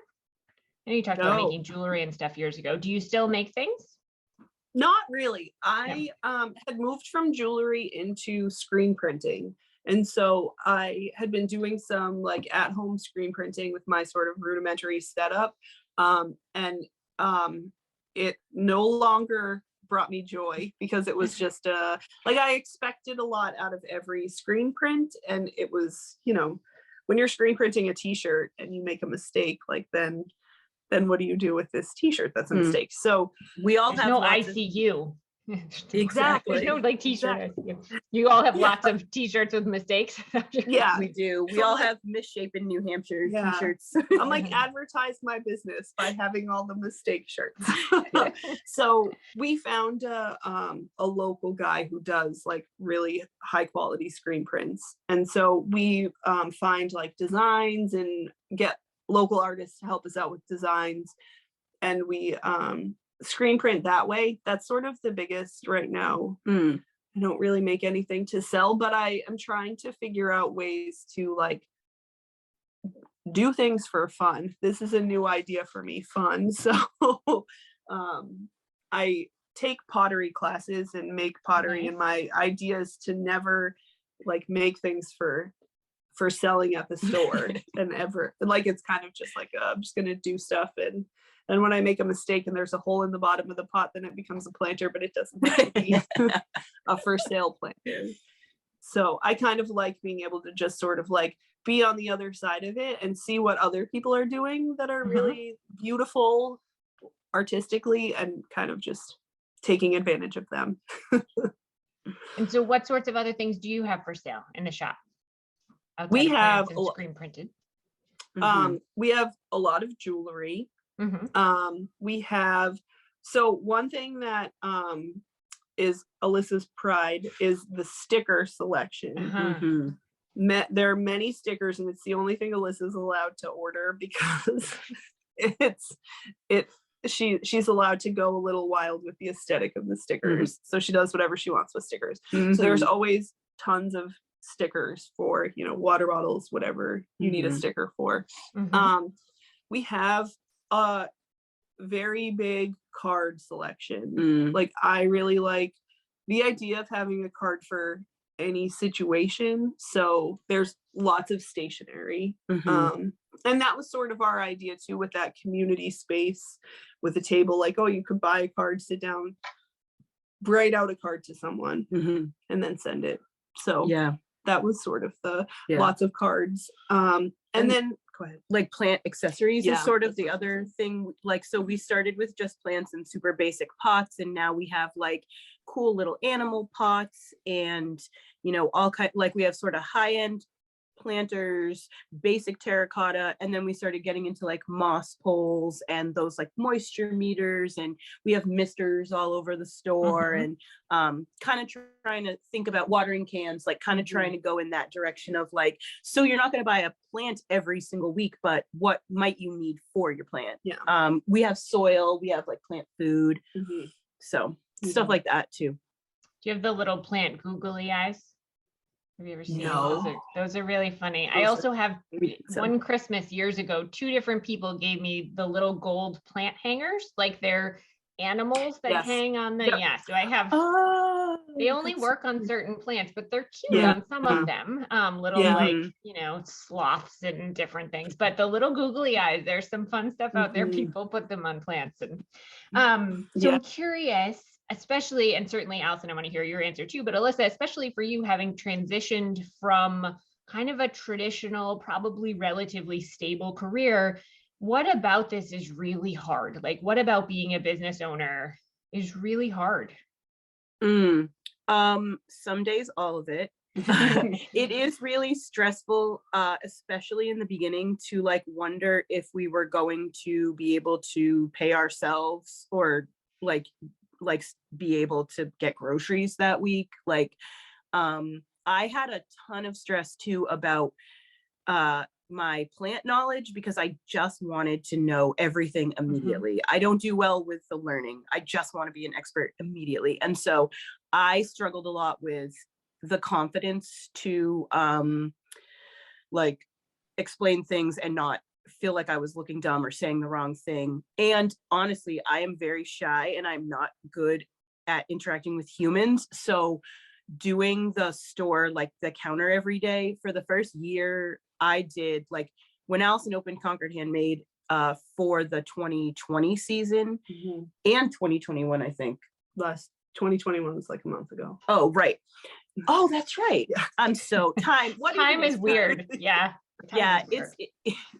I know you talked about making jewelry and stuff years ago. Do you still make things? Not really. I had moved from jewelry into screen printing. And so I had been doing some like at-home screen printing with my sort of rudimentary setup. It no longer brought me joy because it was just like I expected a lot out of every screen print. And it was, you know, when you're screen printing a t-shirt and you make a mistake, like then what do you do with this t-shirt that's a mistake? So we all have no ICU. Exactly. There's no like t-shirt. You all have lots of t-shirts with mistakes. Yeah, we do. We all have misshapen New Hampshire t-shirts. I'm like, advertise my business by having all the mistake shirts. So we found a local guy who does like really high quality screen prints. And so we find like designs and get local artists to help us out with designs. And we screen print that way. That's sort of the biggest right now. I don't really make anything to sell, but I am trying to figure out ways to like do things for fun. This is a new idea for me, fun. So I take pottery classes and make pottery, and my idea is to never like make things for selling at the store and ever like, it's kind of just like I'm just gonna do stuff, and when I make a mistake and there's a hole in the bottom of the pot, then it becomes a planter, but it doesn't have to be a for sale planter. So I kind of like being able to just sort of like be on the other side of it and see what other people are doing that are really beautiful artistically, and kind of just taking advantage of them. And so what sorts of other things do you have for sale in the shop? We have screen printed. We have a lot of jewelry. We have, so one thing that is Alyssa's pride is the sticker selection. There are many stickers, and it's the only thing Alyssa's allowed to order because she's allowed to go a little wild with the aesthetic of the stickers. So she does whatever she wants with stickers. So there's always tons of stickers for, you know, water bottles, whatever you need a sticker for. We have a very big card selection. Like I really like the idea of having a card for any situation. So there's lots of stationery. And that was sort of our idea too, with that community space with a table, like, oh, you could buy a card, sit down, write out a card to someone, and then send it. So that was sort of the lots of cards. And then go ahead. Like plant accessories is sort of the other thing. Like, so we started with just plants and super basic pots, and now we have like cool little animal pots, and you know, all kind, like we have sort of high-end planters, basic terracotta, and then we started getting into like moss poles and those like moisture meters, and we have misters all over the store, and kind of trying to think about watering cans, like kind of trying to go in that direction of like, so you're not going to buy a plant every single week, but what might you need for your plant? We have soil, we have like plant food, so stuff like that too. Do you have the little plant googly eyes? Have you ever seen No. Those are really funny. I also have one Christmas years ago, 2 different people gave me the little gold plant hangers, like they're animals that hang on the, so I have, they only work on certain plants, but they're cute on some of them, little like, you know, sloths and different things, but the little googly eyes, there's some fun stuff out there. People put them on plants. And so I'm curious, especially, and certainly Allison, I want to hear your answer too, but Alyssa, especially for you having transitioned from kind of a traditional, probably relatively stable career, What about this is really hard? Like, what about being a business owner is really hard? Some days, all of it. It is really stressful, especially in the beginning, to like wonder if we were going to be able to pay ourselves or like be able to get groceries that week. Like, I had a ton of stress too about my plant knowledge because I just wanted to know everything immediately. I don't do well with the learning. I just want to be an expert immediately. And so I struggled a lot with the confidence to like explain things and not feel like I was looking dumb or saying the wrong thing. And honestly, I am very shy and I'm not good at interacting with humans. So doing the store, like the counter every day for the first year, I did like when Alison opened Concord Handmade for the 2020 season and 2021, I think. Last 2021 was like a month ago. Oh, right. Oh, that's right. I'm so time. What time is weird. Yeah. Yeah,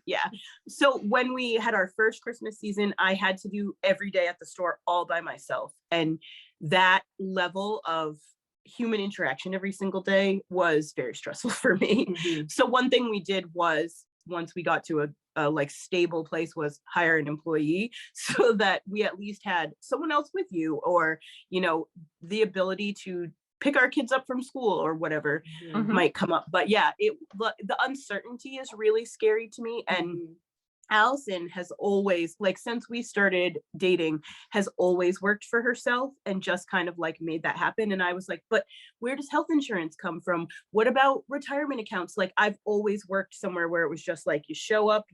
yeah. So when we had our first Christmas season, I had to do every day at the store all by myself. And that level of human interaction every single day was very stressful for me. So one thing we did was, once we got to a like stable place, was hire an employee so that we at least had someone else with you, or, you know, the ability to pick our kids up from school or whatever might come up. But yeah, the uncertainty is really scary to me. And Alison has always, like, since we started dating, has always worked for herself and just kind of like made that happen. And I was like, but where does health insurance come from? What about retirement accounts? Like, I've always worked somewhere where it was just like, you show up,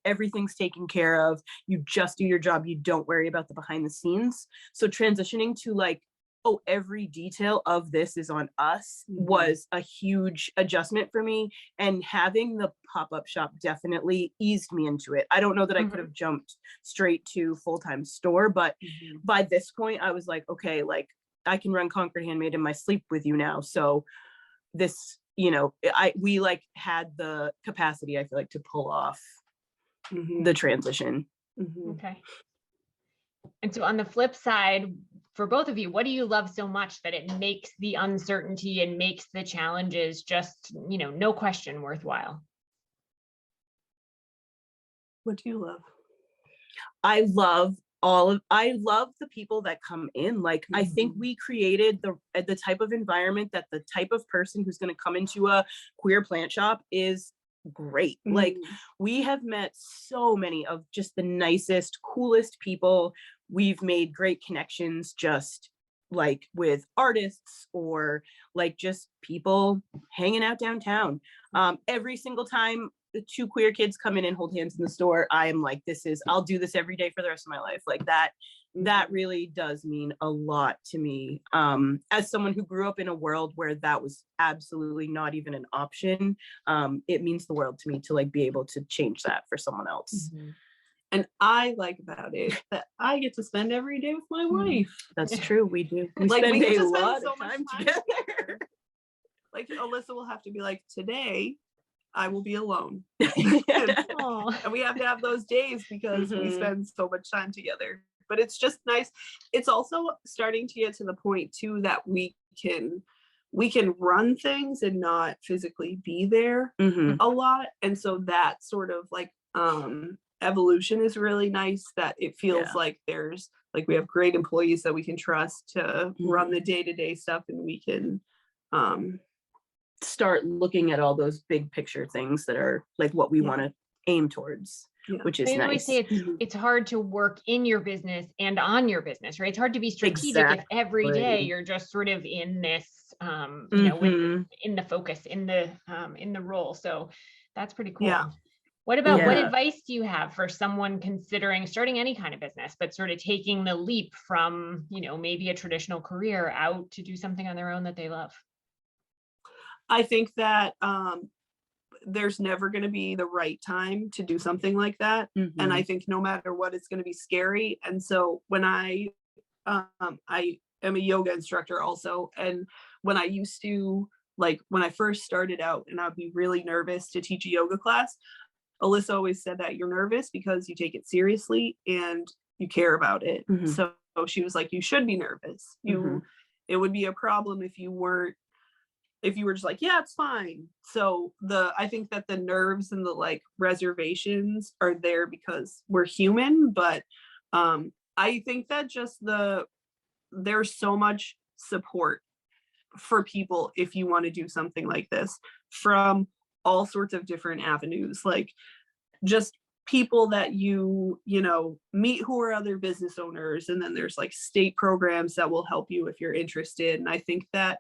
everything's taken care of, you just do your job, you don't worry about the behind the scenes. So transitioning to like, oh, every detail of this is on us was a huge adjustment for me. And having the pop-up shop definitely eased me into it. I don't know that I could have jumped straight to full-time store, but by this point I was like, okay, like I can run Concord Handmade in my sleep with you now. So this, you know, we like had the capacity, I feel like, to pull off the transition. Okay. And so on the flip side, for both of you, what do you love so much that it makes the uncertainty and makes the challenges just, you know, no question worthwhile? What do you love? I love the people that come in. Like, I think we created the type of environment that the type of person who's going to come into a queer plant shop is great. Like, we have met so many of just the nicest, coolest people. We've made great connections just like with artists or like just people hanging out downtown. Every single time the two queer kids come in and hold hands in the store, I am like, I'll do this every day for the rest of my life. Like that really does mean a lot to me. As someone who grew up in a world where that was absolutely not even an option, it means the world to me to like be able to change that for someone else. And I like about it that I get to spend every day with my wife. That's true. We do. We Like, spend we get a to spend lot so of much time time together. Like, Alyssa will have to be like, today I will be alone. And we have to have those days because we spend so much time together. But it's just nice. It's also starting to get to the point too that we can run things and not physically be there a lot. And so that sort of like evolution is really nice, that it feels like there's like we have great employees that we can trust to run the day-to-day stuff, and we can start looking at all those big picture things that are like what we want to aim towards, which is I always nice. say it's hard to work in your business and on your business, right? It's hard to be strategic if every day you're just sort of in this, you know, in the focus, in the role. So that's pretty cool. Yeah. What about what advice do you have for someone considering starting any kind of business, but sort of taking the leap from, you know, maybe a traditional career out to do something on their own that they love? I think that there's never going to be the right time to do something like that. And I think no matter what, it's going to be scary. And so when I am a yoga instructor also, and when I used to, like, when I first started out and I'd be really nervous to teach a yoga class, Alyssa always said that you're nervous because you take it seriously and you care about it. So she was like, you should be nervous. It would be a problem if you were just like, yeah, it's fine. So I think that the nerves and the like reservations are there because we're human, but I think that just there's so much support for people if you want to do something like this from all sorts of different avenues, like just people that you meet who are other business owners, and then there's like state programs that will help you if you're interested. And I think that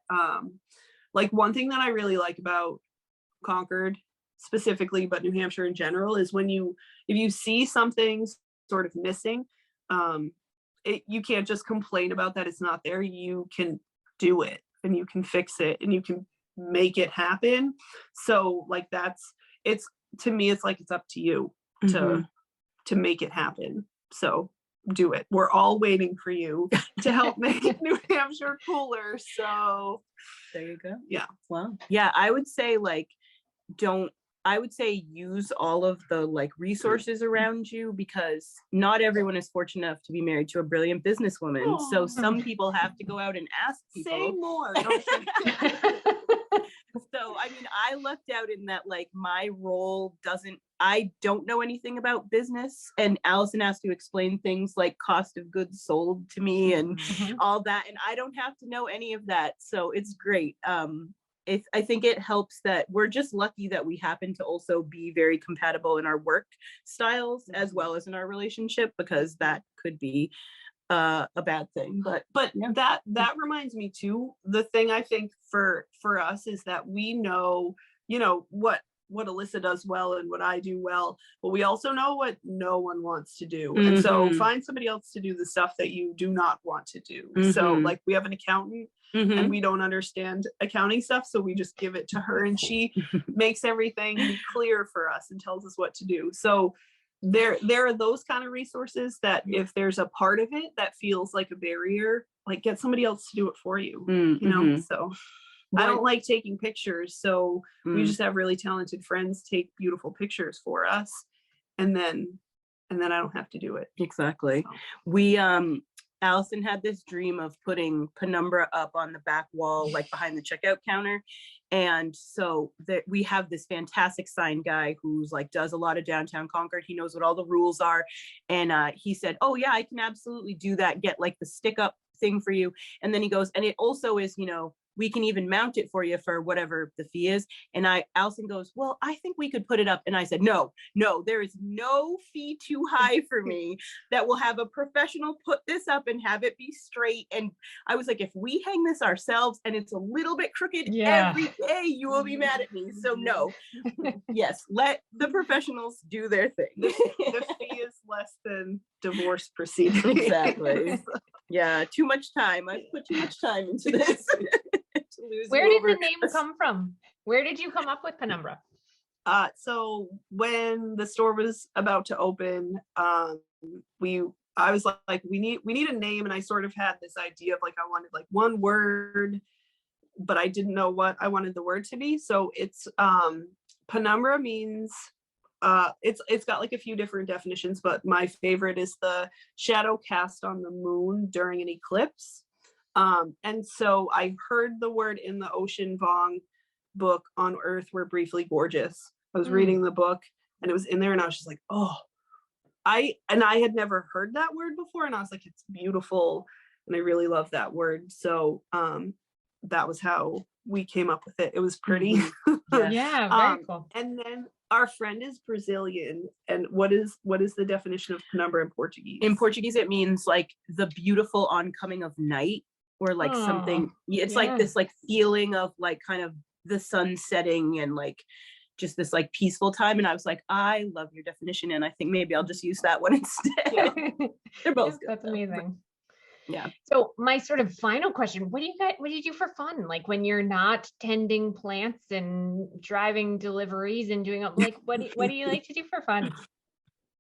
like one thing that I really like about Concord specifically, but New Hampshire in general, is if you see something sort of missing, you can't just complain about that it's not there. You can do it and you can fix it and you can make it happen. So like to me, it's like, it's up to you to make it happen. So do it. We're all waiting for you to help make New Hampshire cooler. So there you go. Yeah. Well, yeah, I would say use all of the like resources around you, because not everyone is fortunate enough to be married to a brilliant businesswoman. So some people have to go out and ask people. Say more. So, I mean, I lucked out in that, like, my role I don't know anything about business, and Alison has to explain things like cost of goods sold to me and all that, and I don't have to know any of that. So it's great. I think it helps that we're just lucky that we happen to also be very compatible in our work styles as well as in our relationship, because that could be a bad thing. But yeah. that reminds me too, the thing I think for us is that we know what Alyssa does well and what I do well, but we also know what no one wants to do. And so find somebody else to do the stuff that you do not want to do. So like, we have an accountant and we don't understand accounting stuff, so we just give it to her and she makes everything clear for us and tells us what to do. So there are those kind of resources that if there's a part of it that feels like a barrier, like, get somebody else to do it for you. So I don't like taking pictures, so we just have really talented friends take beautiful pictures for us, and then I don't have to do it. Exactly. So. We Alison had this dream of putting Penumbra up on the back wall, like behind the checkout counter. And so we have this fantastic sign guy who's like does a lot of downtown Concord. He knows what all the rules are. And he said, oh yeah, I can absolutely do that. Get like the stick up thing for you. And then he goes, and it also is, we can even mount it for you for whatever the fee is. And Alison goes, well, I think we could put it up. And I said, no, there is no fee too high for me that will have a professional put this up and have it be straight. And I was like, if we hang this ourselves and it's a little bit crooked every day, you will be mad at me. So no, yes, let the professionals do their thing. The fee is less than divorce proceedings. Exactly. Yeah, too much time. I've put too much time into this. Where did the name come from? Where did you come up with Penumbra? So when the store was about to open, I was like, we need a name, and I sort of had this idea of like, I wanted like one word, but I didn't know what I wanted the word to be. So it's Penumbra means it's got like a few different definitions, but my favorite is the shadow cast on the moon during an eclipse. And so I heard the word in the Ocean Vuong book, On Earth We're Briefly Gorgeous. I was reading the book and it was in there, and I was just like, oh, I had never heard that word before, and I was like, it's beautiful, and I really love that word. So that was how we came up with it. It was pretty. Yeah, very cool. And then our friend is Brazilian, and what is the definition of Penumbra in Portuguese? In Portuguese, it means like the beautiful oncoming of night, or like something. It's like this like feeling of like kind of the sun setting and like just this like peaceful time. And I was like, I love your definition, and I think maybe I'll just use that one instead. Yeah. They're both good. That's amazing. Yeah. So my sort of final question, what do you do for fun? Like when you're not tending plants and driving deliveries and doing like, what do you like to do for fun?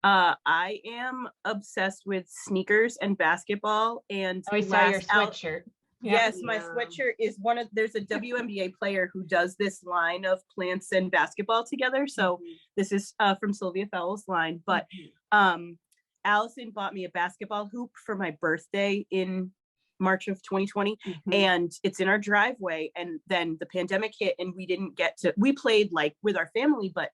I am obsessed with sneakers and basketball, and I saw your sweatshirt. Yes, my Yeah. sweatshirt is there's a WNBA player who does this line of plants and basketball together. So this is from Sylvia Fowles' line. But Allison bought me a basketball hoop for my birthday in March of 2020, and it's in our driveway. And then the pandemic hit, and we played like with our family, but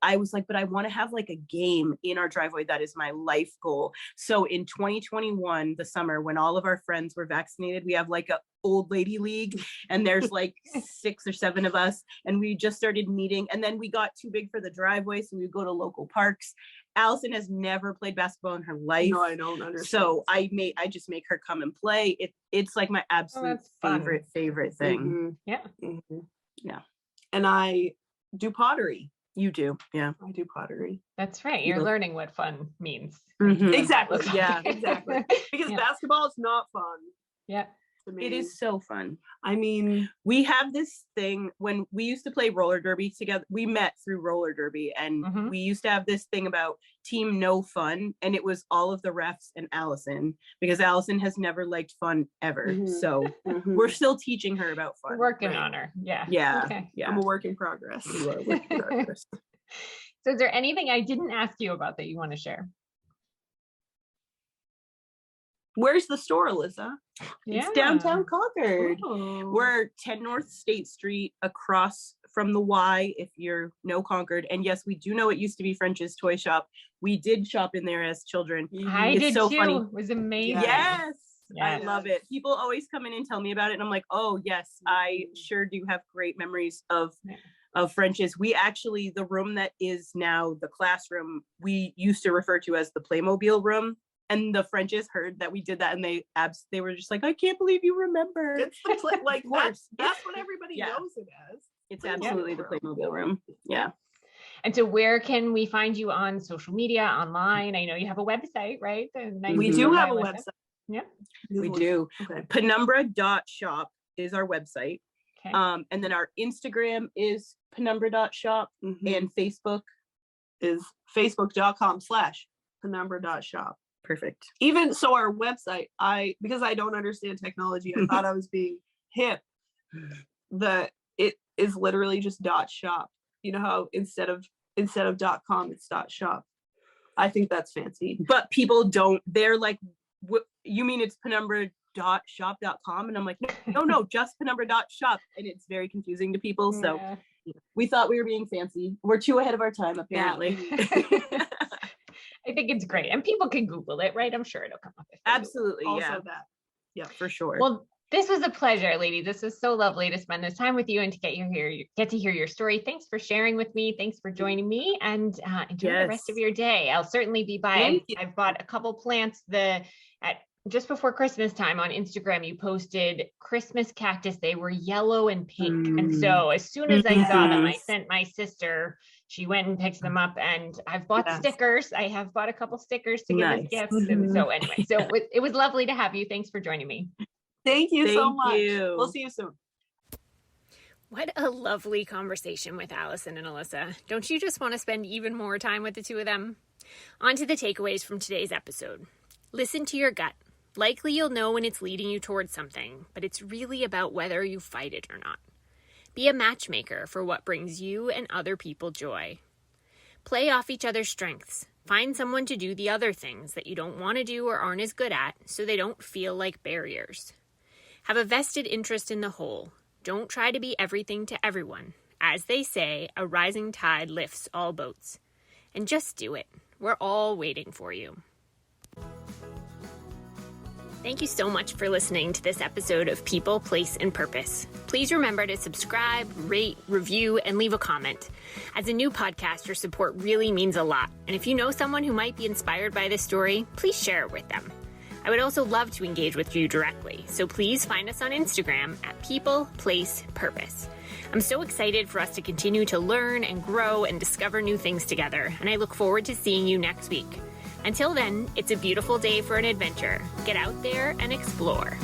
I was like, but I want to have like a game in our driveway. That is my life goal. So in 2021, the summer, when all of our friends were vaccinated, we have like a old lady league, and there's like 6 or 7 of us, and we just started meeting. And then we got too big for the driveway, so we would go to local parks. Allison has never played basketball in her life. No, I don't understand. So I just make her come and play. It's like my absolute favorite thing. Yeah. Yeah. And I do pottery. You do. Yeah. I do pottery. That's right. You're learning what fun means. Exactly. Yeah. Exactly. Because basketball is not fun. Yeah. To me. It is so fun. I mean, we have this thing when we used to play roller derby together. We met through roller derby, and we used to have this thing about team no fun, and it was all of the refs and Allison, because Allison has never liked fun ever. So we're still teaching her about fun. We're working on her. Yeah. Yeah. Okay. Yeah. I'm a work in progress. You are a work in progress. So is there anything I didn't ask you about that you want to share? Where's the store, Alyssa? It's downtown Concord. Oh. We're 10 North State Street, across from the Y, if you're no Concord. And yes, we do know it used to be French's Toy Shop. We did shop in there as children. I It's did so too. funny. It was amazing. Yes. I Yes. love it. People always come in and tell me about it, and I'm like, oh yes, I sure do have great memories of French's. We actually, the room that is now the classroom, we used to refer to as the Playmobil room. And the French's heard that we did that, and they were just like, I can't believe you remember. It's the like that's what everybody knows it as. It's absolutely the Playmobil room. Yeah. And so where can we find you on social media, online? I know you have a website, right? We do have a website. Yeah. We do. Okay. Penumbra.shop is our website. Okay. And then our Instagram is penumbra.shop, and Facebook is facebook.com/penumbra.shop. Perfect. Even so, our website, because I don't understand technology, I thought I was being hip. It is literally just .shop. You know how instead of .com, it's .shop. I think that's fancy. But people don't. They're like, what, you mean it's penumbra.shop.com? And I'm like, no, just penumbra.shop. And it's very confusing to people. So we thought we were being fancy. We're too ahead of our time, apparently. Yeah. I think it's great. And people can Google it, right? I'm sure it'll come up. Absolutely. Also that. Yeah, for sure. Well, this was a pleasure, ladies. This was so lovely to spend this time with you and to get to hear your story. Thanks for sharing with me. Thanks for joining me, and enjoy the rest of your day. I'll certainly be by. I've bought a couple plants just before Christmas time. On Instagram, you posted Christmas cactus. They were yellow and pink. And so as soon as I saw them, I sent my sister. She went and picked them up, and I've bought stickers. I have bought a couple stickers to give as gifts. And so anyway, it was lovely to have you. Thanks for joining me. Thank you so much. We'll see you soon. What a lovely conversation with Allison and Alyssa. Don't you just want to spend even more time with the two of them? On to the takeaways from today's episode. Listen to your gut. Likely you'll know when it's leading you towards something, but it's really about whether you fight it or not. Be a matchmaker for what brings you and other people joy. Play off each other's strengths. Find someone to do the other things that you don't want to do or aren't as good at, so they don't feel like barriers. Have a vested interest in the whole. Don't try to be everything to everyone. As they say, a rising tide lifts all boats. And just do it. We're all waiting for you. Thank you so much for listening to this episode of People, Place, and Purpose. Please remember to subscribe, rate, review, and leave a comment. As a new podcast, your support really means a lot. And if you know someone who might be inspired by this story, please share it with them. I would also love to engage with you directly, so please find us on Instagram at People, Place, Purpose. I'm so excited for us to continue to learn and grow and discover new things together, and I look forward to seeing you next week. Until then, it's a beautiful day for an adventure. Get out there and explore.